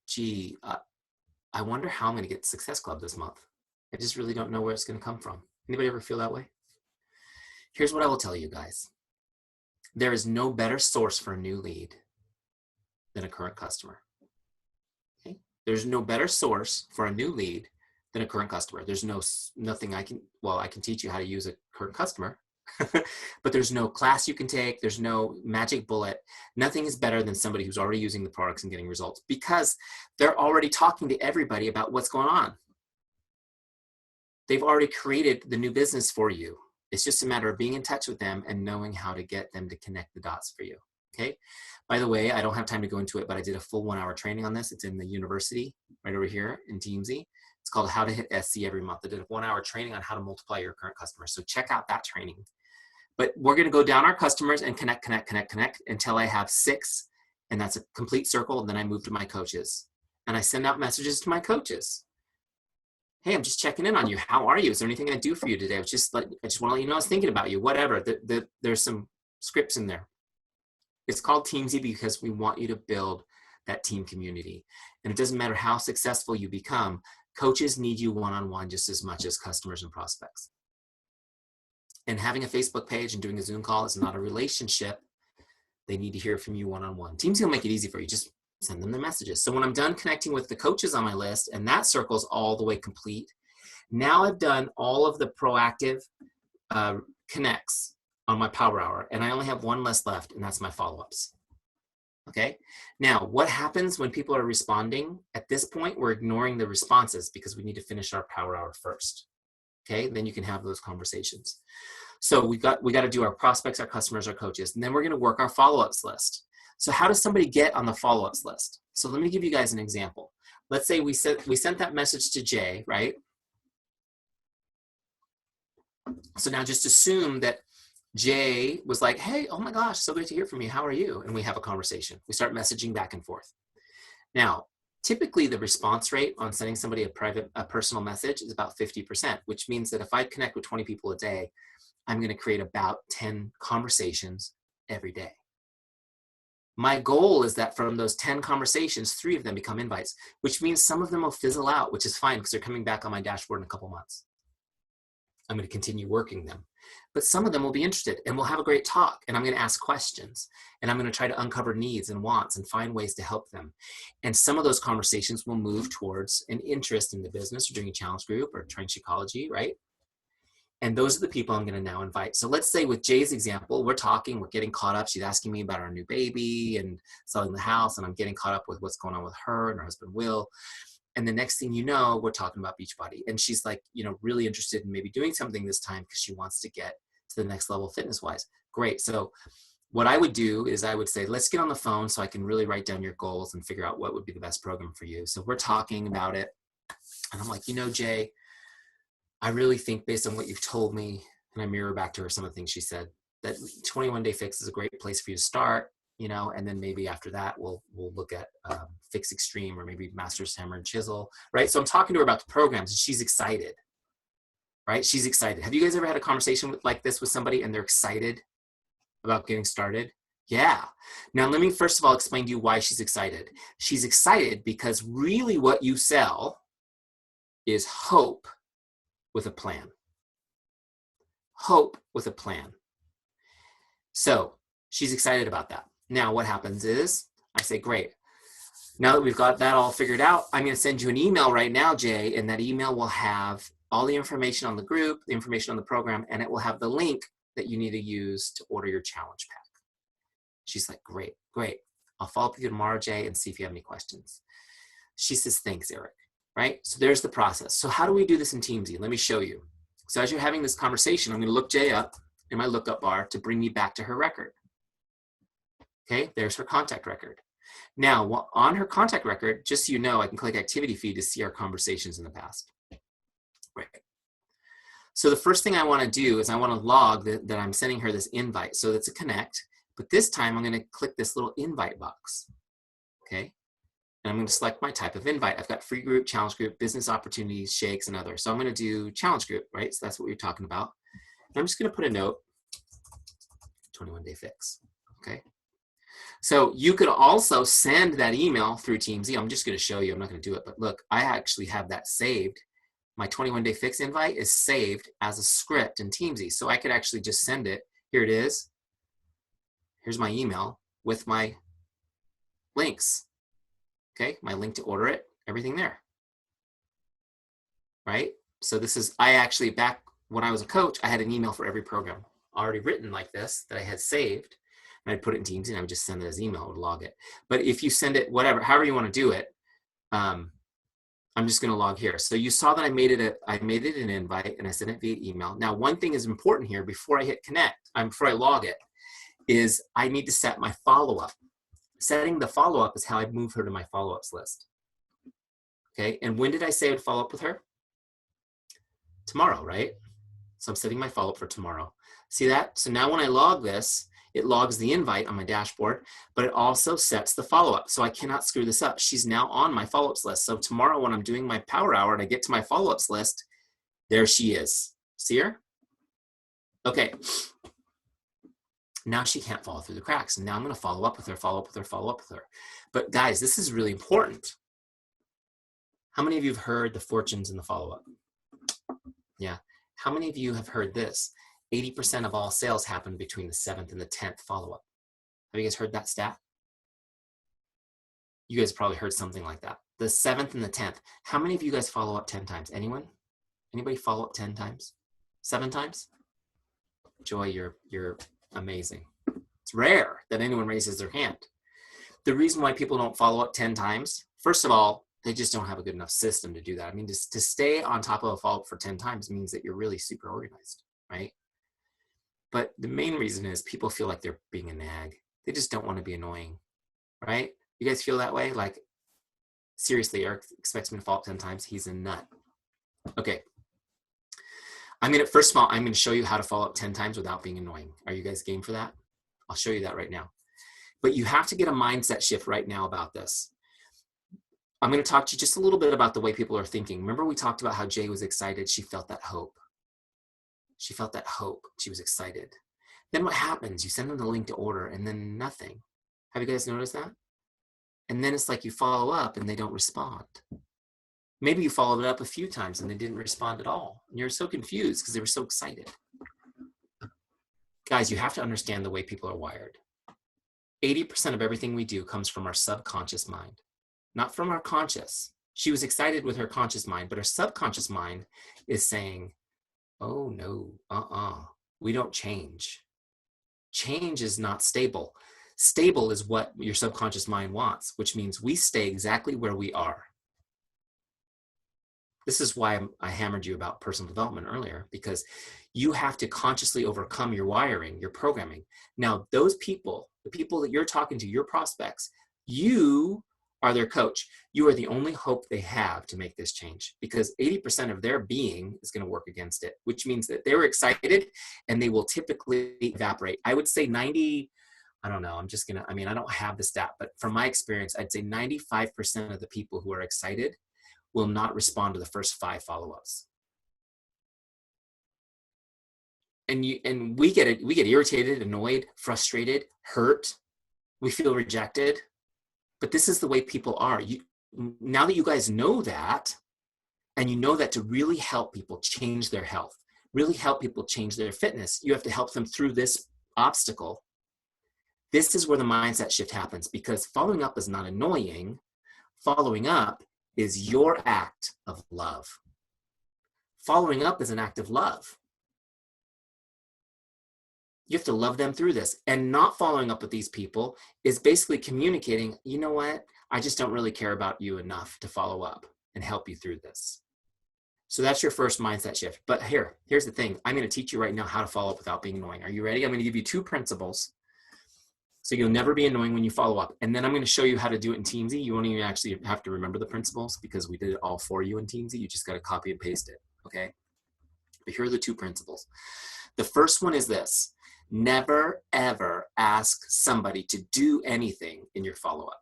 gee, I wonder how I'm going to get Success Club this month. I just really don't know where it's going to come from. Anybody ever feel that way? Here's what I will tell you guys. There is no better source for a new lead than a current customer. Okay? There's no better source for a new lead than a current customer. There's nothing I can teach you how to use a current customer, but there's no class you can take. There's no magic bullet. Nothing is better than somebody who's already using the products and getting results because they're already talking to everybody about what's going on. They've already created the new business for you. It's just a matter of being in touch with them and knowing how to get them to connect the dots for you. Okay. By the way, I don't have time to go into it, but I did a full 1-hour training on this. It's in the university right over here in TEAMZY. It's called How to Hit SC Every Month. I did a 1-hour training on how to multiply your current customers. So check out that training. But we're going to go down our customers and connect until I have 6. And that's a complete circle. And then I move to my coaches. And I send out messages to my coaches. Hey, I'm just checking in on you. How are you? Is there anything I do for you today? I just want to let you know I was thinking about you. Whatever. There's some scripts in there. It's called TEAMZY because we want you to build that team community. And it doesn't matter how successful you become. Coaches need you one-on-one just as much as customers and prospects. And having a Facebook page and doing a Zoom call is not a relationship. They need to hear from you one-on-one. TEAMZY will make it easy for you. Just send them the messages. So when I'm done connecting with the coaches on my list, and that circle's all the way complete, now I've done all of the proactive connects on my Power Hour, and I only have one less left, and that's my follow-ups. Okay. Now, what happens when people are responding? At this point, we're ignoring the responses because we need to finish our Power Hour first. Okay. Then you can have those conversations. So we got to do our prospects, our customers, our coaches, and then we're going to work our follow-ups list. So how does somebody get on the follow-ups list? So let me give you guys an example. Let's say we sent that message to Jay, right? So now just assume that Jay was like, hey, oh my gosh, so great to hear from you. How are you? And we have a conversation. We start messaging back and forth. Now, typically the response rate on sending somebody a personal message is about 50%, which means that if I connect with 20 people a day, I'm going to create about 10 conversations every day. My goal is that from those 10 conversations, 3 of them become invites, which means some of them will fizzle out, which is fine because they're coming back on my dashboard in a couple months. I'm going to continue working them. But some of them will be interested and we'll have a great talk, and I'm going to ask questions, and I'm going to try to uncover needs and wants and find ways to help them. And some of those conversations will move towards an interest in the business or doing a challenge group or trying Shakeology, right? And those are the people I'm going to now invite. So let's say with Jay's example, we're talking, we're getting caught up. She's asking me about our new baby and selling the house, and I'm getting caught up with what's going on with her and her husband, Will. And the next thing you know, we're talking about Beachbody. And she's like, really interested in maybe doing something this time because she wants to get to the next level fitness-wise. Great. So what I would do is I would say, let's get on the phone so I can really write down your goals and figure out what would be the best program for you. So we're talking about it. And I'm like, Jay, I really think based on what you've told me, and I mirror back to her some of the things she said, that 21 Day Fix is a great place for you to start. And then maybe after that, we'll look at Fix Extreme or maybe Masters Hammer and Chisel, right? So I'm talking to her about the programs and she's excited, right? She's excited. Have you guys ever had a conversation like this with somebody and they're excited about getting started? Yeah. Now, let me first of all explain to you why she's excited. She's excited because really what you sell is hope with a plan. Hope with a plan. So she's excited about that. Now, what happens is I say, great. Now that we've got that all figured out, I'm going to send you an email right now, Jay, and that email will have all the information on the group, the information on the program, and it will have the link that you need to use to order your challenge pack. She's like, great. I'll follow up with you tomorrow, Jay, and see if you have any questions. She says, thanks, Eric, right? So there's the process. So how do we do this in TEAMZY? Let me show you. So as you're having this conversation, I'm going to look Jay up in my lookup bar to bring me back to her record. Okay, there's her contact record. Now, on her contact record, just so you know, I can click activity feed to see our conversations in the past. Right. So the first thing I want to do is I want to log that I'm sending her this invite. So that's a connect, but this time I'm going to click this little invite box. Okay. And I'm going to select my type of invite. I've got free group, challenge group, business opportunities, shakes, and others. So I'm going to do challenge group, right? So that's what we're talking about. And I'm just going to put a note, 21-day fix. Okay. So you could also send that email through TEAMZY. I'm just going to show you. I'm not going to do it, but look, I actually have that saved. My 21-day fix invite is saved as a script in TEAMZY. So I could actually just send it. Here it is. Here's my email with my links. Okay, my link to order it, everything there. Right? So this is, I actually, back when I was a coach, I had an email for every program already written like this that I had saved. And I'd put it in TEAMZY and I would just send it as email or log it. But if you send it, whatever, however you want to do it, I'm just going to log here. So you saw that I made it an invite and I sent it via email. Now, one thing is important here before I hit connect, before I log it, is I need to set my follow-up. Setting the follow-up is how I move her to my follow-ups list. Okay, and when did I say I would follow up with her? Tomorrow, right? So I'm setting my follow-up for tomorrow. See that? So now when I log this, it logs the invite on my dashboard, but it also sets the follow-up. So I cannot screw this up. She's now on my follow-ups list. So tomorrow when I'm doing my power hour and I get to my follow-ups list, there she is. See her? Okay. Now she can't fall through the cracks. And now I'm going to follow up with her, follow up with her, follow up with her. But guys, this is really important. How many of you have heard the fortunes in the follow-up? Yeah. How many of you have heard this? 80% of all sales happen between the 7th and the 10th follow-up. Have you guys heard that stat? You guys probably heard something like that. The 7th and the 10th. How many of you guys follow up 10 times? Anyone? Anybody follow up 10 times? 7 times? Joy, you're amazing. It's rare that anyone raises their hand. The reason why people don't follow up 10 times, first of all, they just don't have a good enough system to do that. I mean, to stay on top of a follow-up for 10 times means that you're really super organized, right? But the main reason is people feel like they're being a nag. They just don't want to be annoying, right? You guys feel that way? Like, seriously, Eric expects me to follow up 10 times. He's a nut. Okay. First of all, I'm going to show you how to follow up 10 times without being annoying. Are you guys game for that? I'll show you that right now. But you have to get a mindset shift right now about this. I'm going to talk to you just a little bit about the way people are thinking. Remember we talked about how Jay was excited. She felt that hope. She felt that hope. She was excited. Then what happens? You send them the link to order and then nothing. Have you guys noticed that? And then it's like you follow up and they don't respond. Maybe you followed it up a few times and they didn't respond at all. And you're so confused because they were so excited. Guys, you have to understand the way people are wired. 80% of everything we do comes from our subconscious mind, not from our conscious. She was excited with her conscious mind, but her subconscious mind is saying, oh no, we don't change. Change is not stable. Stable is what your subconscious mind wants, which means we stay exactly where we are. This is why I hammered you about personal development earlier, because you have to consciously overcome your wiring, your programming. Now, those people, the people that you're talking to, your prospects, you are their coach. You are the only hope they have to make this change, because 80% of their being is going to work against it, which means that they were excited and they will typically evaporate. I would say 90, I don't know, I don't have the stat, but from my experience, I'd say 95% of the people who are excited will not respond to the first 5 follow-ups. And we get irritated, annoyed, frustrated, hurt. We feel rejected. But this is the way people are. Now that you guys know that, and you know that to really help people change their health, really help people change their fitness, you have to help them through this obstacle. This is where the mindset shift happens, because following up is not annoying. Following up is your act of love. Following up is an act of love. You have to love them through this. And not following up with these people is basically communicating, you know what? I just don't really care about you enough to follow up and help you through this. So that's your first mindset shift. But here's the thing. I'm going to teach you right now how to follow up without being annoying. Are you ready? I'm going to give you 2 principles so you'll never be annoying when you follow up. And then I'm going to show you how to do it in TEAMZY. You won't even actually have to remember the principles because we did it all for you in TEAMZY. You just got to copy and paste it. okay? But here are the two principles. The first one is this: never, ever ask somebody to do anything in your follow-up.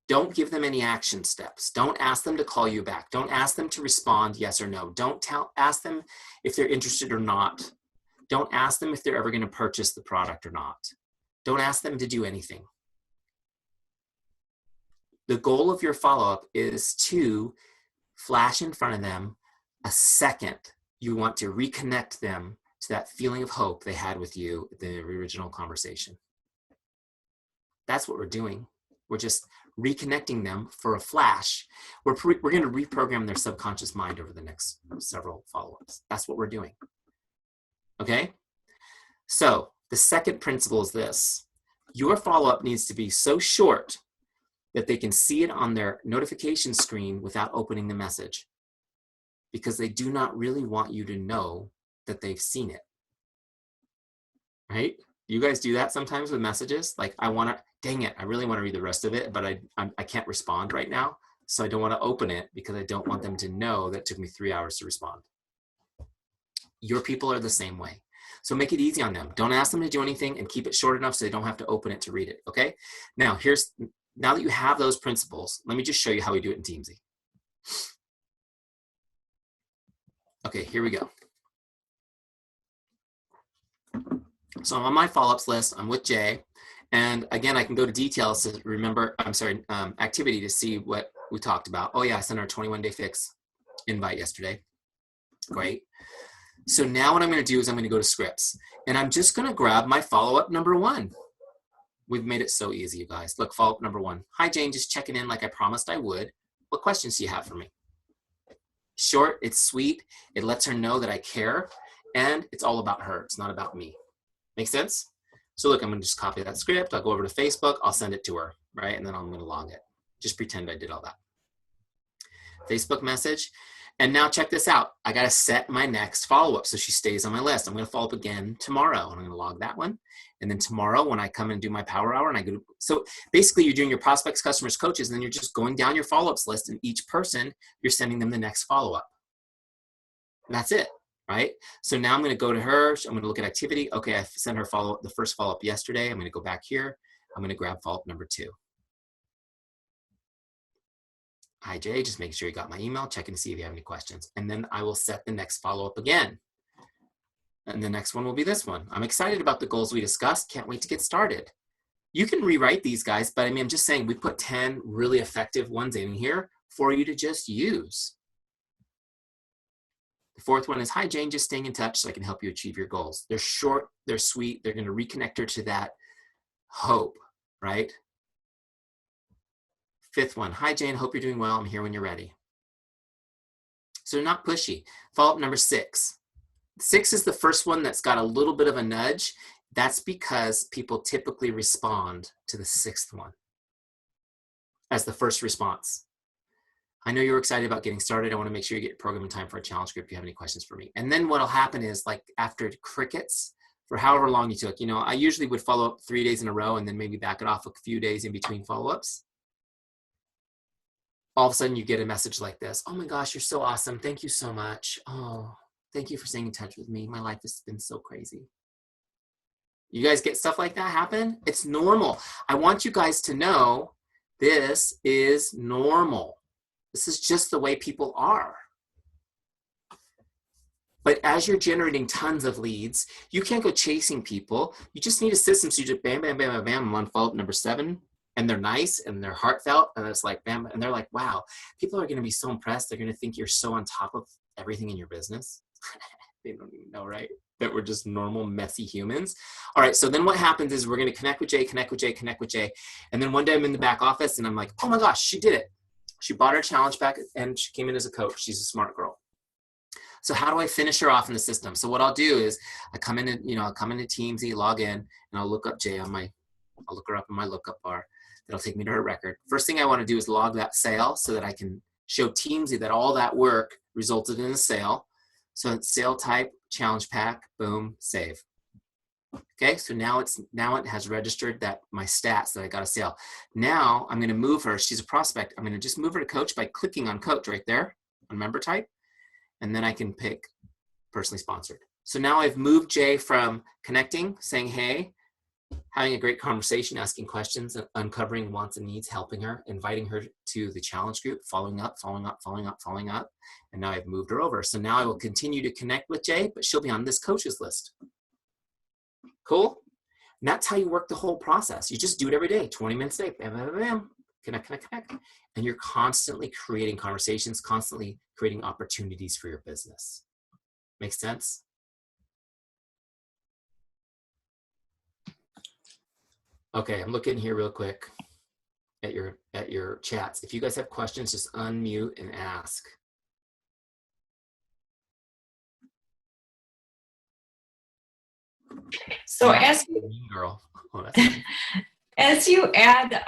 Don't give them any action steps. Don't ask them to call you back. Don't ask them to respond yes or no. Don't ask them if they're interested or not. Don't ask them if they're ever going to purchase the product or not. Don't ask them to do anything. The goal of your follow-up is to flash in front of them a second. You want to reconnect them to that feeling of hope they had with you at the original conversation. That's what we're doing. We're just reconnecting them for a flash. We're going to reprogram their subconscious mind over the next several follow-ups. That's what we're doing. Okay? So the second principle is this: your follow-up needs to be so short that they can see it on their notification screen without opening the message, because they do not really want you to know that they've seen it. Right? You guys do that sometimes with messages? Like, dang it, I really want to read the rest of it, but I can't respond right now, so I don't want to open it because I don't want them to know that it took me 3 hours to respond. Your people are the same way. So make it easy on them. Don't ask them to do anything, and keep it short enough so they don't have to open it to read it, okay? Now that you have those principles, let me just show you how we do it in TEAMZY. Okay, here we go. So I'm on my follow-ups list. I'm with Jay. And again, I can go to details to remember, activity to see what we talked about. Oh yeah, I sent our 21-day fix invite yesterday. Great. So now what I'm going to do is I'm going to go to scripts, and I'm just going to grab my follow-up number 1. We've made it so easy, you guys. Look, follow-up number 1. Hi, Jane, just checking in like I promised I would. What questions do you have for me? Short, it's sweet. It lets her know that I care, and it's all about her. It's not about me. Make sense? So look, I'm going to just copy that script. I'll go over to Facebook. I'll send it to her, right? And then I'm going to log it. Just pretend I did all that. Facebook message. And now check this out. I got to set my next follow-up so she stays on my list. I'm going to follow up again tomorrow, and I'm going to log that one. And then tomorrow when I come and do my power hour and I go to, so basically you're doing your prospects, customers, coaches, and then you're just going down your follow-ups list, and each person, you're sending them the next follow-up. That's it, right? So now I'm going to go to her. I'm going to look at activity. Okay, I sent her the first follow-up yesterday. I'm going to go back here. I'm going to grab follow-up number 2. Hi, Jay, just making sure you got my email, checking to see if you have any questions. And then I will set the next follow-up again. And the next one will be this one. I'm excited about the goals we discussed. Can't wait to get started. You can rewrite these, guys, but I mean, I'm just saying we put 10 really effective ones in here for you to just use. The fourth one is, hi, Jane, just staying in touch so I can help you achieve your goals. They're short, they're sweet, they're going to reconnect her to that hope, right? Fifth one, hi, Jane, hope you're doing well. I'm here when you're ready. So not pushy. Follow-up number 6. 6 is the first one that's got a little bit of a nudge. That's because people typically respond to the 6th one as the first response. I know you're excited about getting started. I want to make sure you get your program in time for a challenge group if you have any questions for me. And then what'll happen is, like, after crickets, for however long you took, I usually would follow up 3 days in a row and then maybe back it off a few days in between follow-ups. All of a sudden you get a message like this. Oh my gosh, you're so awesome. Thank you so much. Oh, thank you for staying in touch with me. My life has been so crazy. You guys get stuff like that happen? It's normal. I want you guys to know this is normal. This is just the way people are. But as you're generating tons of leads, you can't go chasing people. You just need a system. So you just bam, bam, bam, bam, bam. I'm on follow-up number 7. And they're nice and they're heartfelt. And it's like, bam. And they're like, wow, people are going to be so impressed. They're going to think you're so on top of everything in your business. They don't even know, right? That we're just normal, messy humans. All right, so then what happens is we're going to connect with Jay, connect with Jay, connect with Jay. And then one day I'm in the back office and I'm like, oh my gosh, she did it. She bought her challenge pack and she came in as a coach. She's a smart girl. So how do I finish her off in the system? So what I'll do is I come into, I'll come into TEAMZY, log in, and I'll look up Jay I'll look her up in my lookup bar. That'll take me to her record. First thing I want to do is log that sale so that I can show TEAMZY that all that work resulted in a sale. So it's sale type, challenge pack, boom, save. Okay, so now it has registered that my stats that I got a sale. Now I'm going to move her. She's a prospect. I'm going to just move her to coach by clicking on coach right there on member type. and then I can pick personally sponsored. So now I've moved Jay from connecting, saying, hey, having a great conversation, asking questions, uncovering wants and needs, helping her, inviting her to the challenge group, following up. And now I've moved her over. So now I will continue to connect with Jay, but she'll be on this coaches list. Cool? And that's how you work the whole process. You just do it every day, 20 minutes a day, bam, bam, bam, connect. And you're constantly creating conversations, constantly creating opportunities for your business. Make sense? Okay, I'm looking here real quick at your chats. If you guys have questions, just unmute and ask. So as you, girl. Oh, that's nice. As you add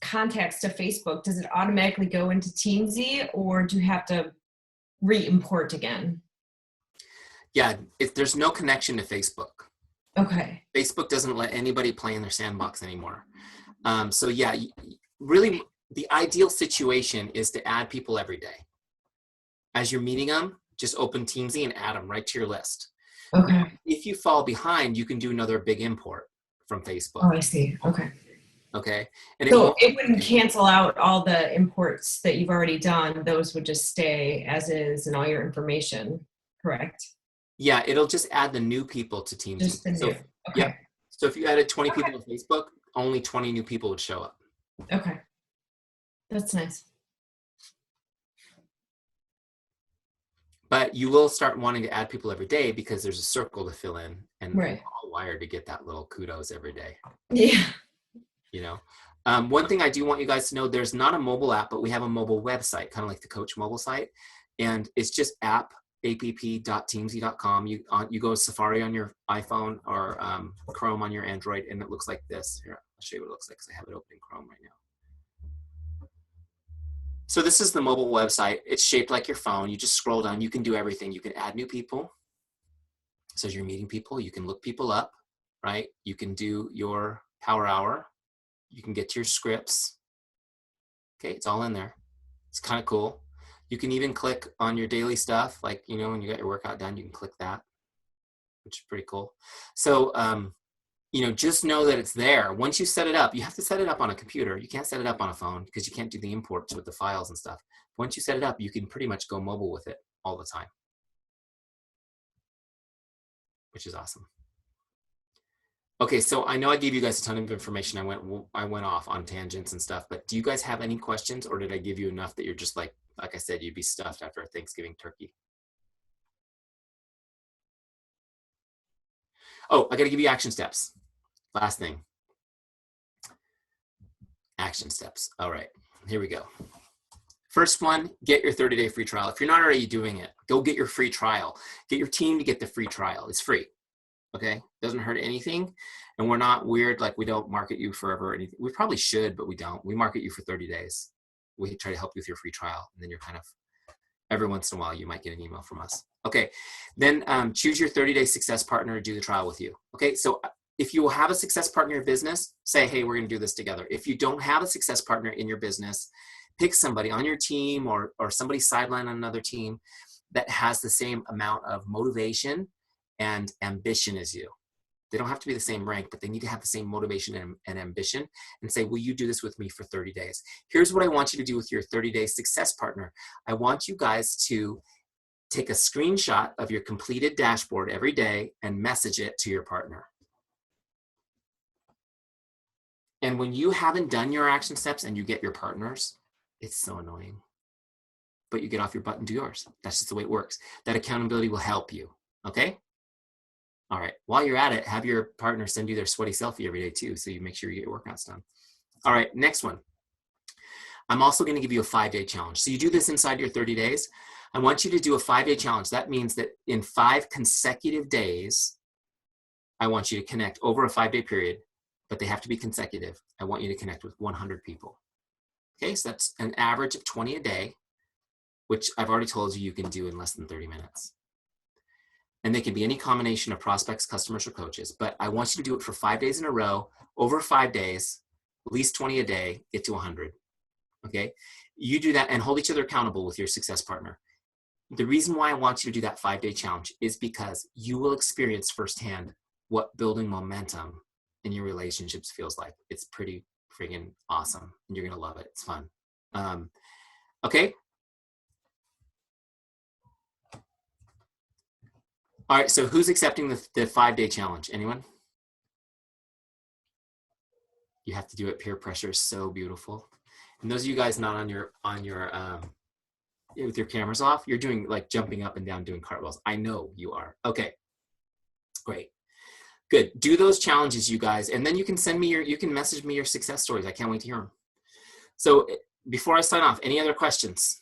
contacts to Facebook, does it automatically go into TEAMZY, or do you have to re-import again? Yeah, there's no connection to Facebook. Okay. Facebook doesn't let anybody play in their sandbox anymore. So yeah, really the ideal situation is to add people every day. As you're meeting them, just open TEAMZY and add them right to your list. Okay. Now, if you fall behind, you can do another big import from Facebook. Oh, I see. Okay. Okay. And so it wouldn't cancel out all the imports that you've already done. Those would just stay as is and all your information, correct? Yeah, it'll just add the new people to TEAMZY. Just the new. So, Okay. Yeah. So if you added 20 people on Facebook, only 20 new people would show up. Okay. That's nice. But you will start wanting to add people every day because there's a circle to fill in, and right. we're all wired to get that little kudos every day. Yeah. You know, one thing I do want you guys to know, there's not a mobile app, but we have a mobile website, kind of like the Coach mobile site. And it's just app.teamzy.com. You go to Safari on your iPhone or Chrome on your Android, and it looks like this. Here, I'll show you what it looks like because I have it open in Chrome right now. So this is the mobile website. It's shaped like your phone. You just scroll down. You can do everything. You can add new people. So as you're meeting people, you can look people up, right? You can do your power hour. You can get your scripts. Okay, it's all in there. It's kind of cool. You can even click on your daily stuff. Like, you know, when you got your workout done, you can click that, which is pretty cool. So, you know, just know that it's there. Once you set it up, you have to set it up on a computer. You can't set it up on a phone because you can't do the imports with the files and stuff. Once you set it up, you can pretty much go mobile with it all the time, which is awesome. Okay, so I know I gave you guys a ton of information. I went off on tangents and stuff, but do you guys have any questions, or did I give you enough that you're just like I said, you'd be stuffed after a Thanksgiving turkey? Oh, I got to give you action steps. Last thing. Action steps. All right, here we go. First one, get your 30-day free trial. If you're not already doing it, go get your free trial. Get your team to get the free trial. It's free. Okay, doesn't hurt anything, and we're not weird, like we don't market you forever or anything. We probably should, but we don't. We market you for 30 days. We try to help you with your free trial, and then you're kind of, every once in a while you might get an email from us. Okay, then choose your 30-day success partner to do the trial with you. Okay, so if you have a success partner in your business, say, hey, we're gonna do this together. If you don't have a success partner in your business, pick somebody on your team or somebody sideline on another team that has the same amount of motivation and ambition as you. They don't have to be the same rank, but they need to have the same motivation and ambition, and say, will you do this with me for 30 days? Here's what I want you to do with your 30-day success partner. I want you guys to take a screenshot of your completed dashboard every day and message it to your partner. And when you haven't done your action steps and you get your partners, it's so annoying. But you get off your butt and do yours. That's just the way it works. That accountability will help you, okay? All right, while you're at it, have your partner send you their sweaty selfie every day too, so you make sure you get your workouts done. All right, next one. I'm also gonna give you a 5-day challenge. So you do this inside your 30 days. I want you to do a 5-day challenge. That means that in 5 consecutive days, I want you to connect over a 5-day period, but they have to be consecutive. I want you to connect with 100 people. Okay, so that's an average of 20 a day, which I've already told you can do in less than 30 minutes. And they can be any combination of prospects, customers, or coaches. But I want you to do it for 5 days in a row, over 5 days, at least 20 a day, get to 100. Okay? You do that and hold each other accountable with your success partner. the reason why I want you to do that 5-day challenge is because you will experience firsthand what building momentum in your relationships feels like. It's pretty friggin' awesome, and you're gonna love it. It's fun. Okay. All right, so who's accepting the 5-day challenge? Anyone? You have to do it. Peer pressure is so beautiful. And those of you guys not on your with your cameras off, you're doing like jumping up and down doing cartwheels. I know you are. Okay, great. Good. Do those challenges, you guys, and then you can send me you can message me your success stories. I can't wait to hear them. So before I sign off, any other questions?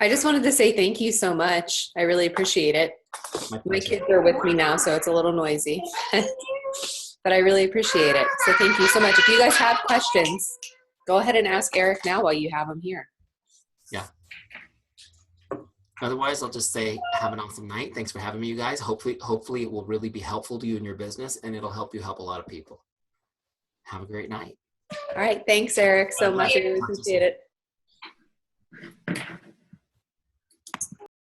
I just wanted to say thank you so much. I really appreciate it. My kids are with me now, so it's a little noisy, but I really appreciate it. So thank you so much. If you guys have questions, go ahead and ask Eric now while you have him here. Yeah. Otherwise, I'll just say have an awesome night. Thanks for having me, you guys. Hopefully it will really be helpful to you in your business, and it'll help you help a lot of people. Have a great night. All right. Thanks, Eric, so much. I really appreciate it.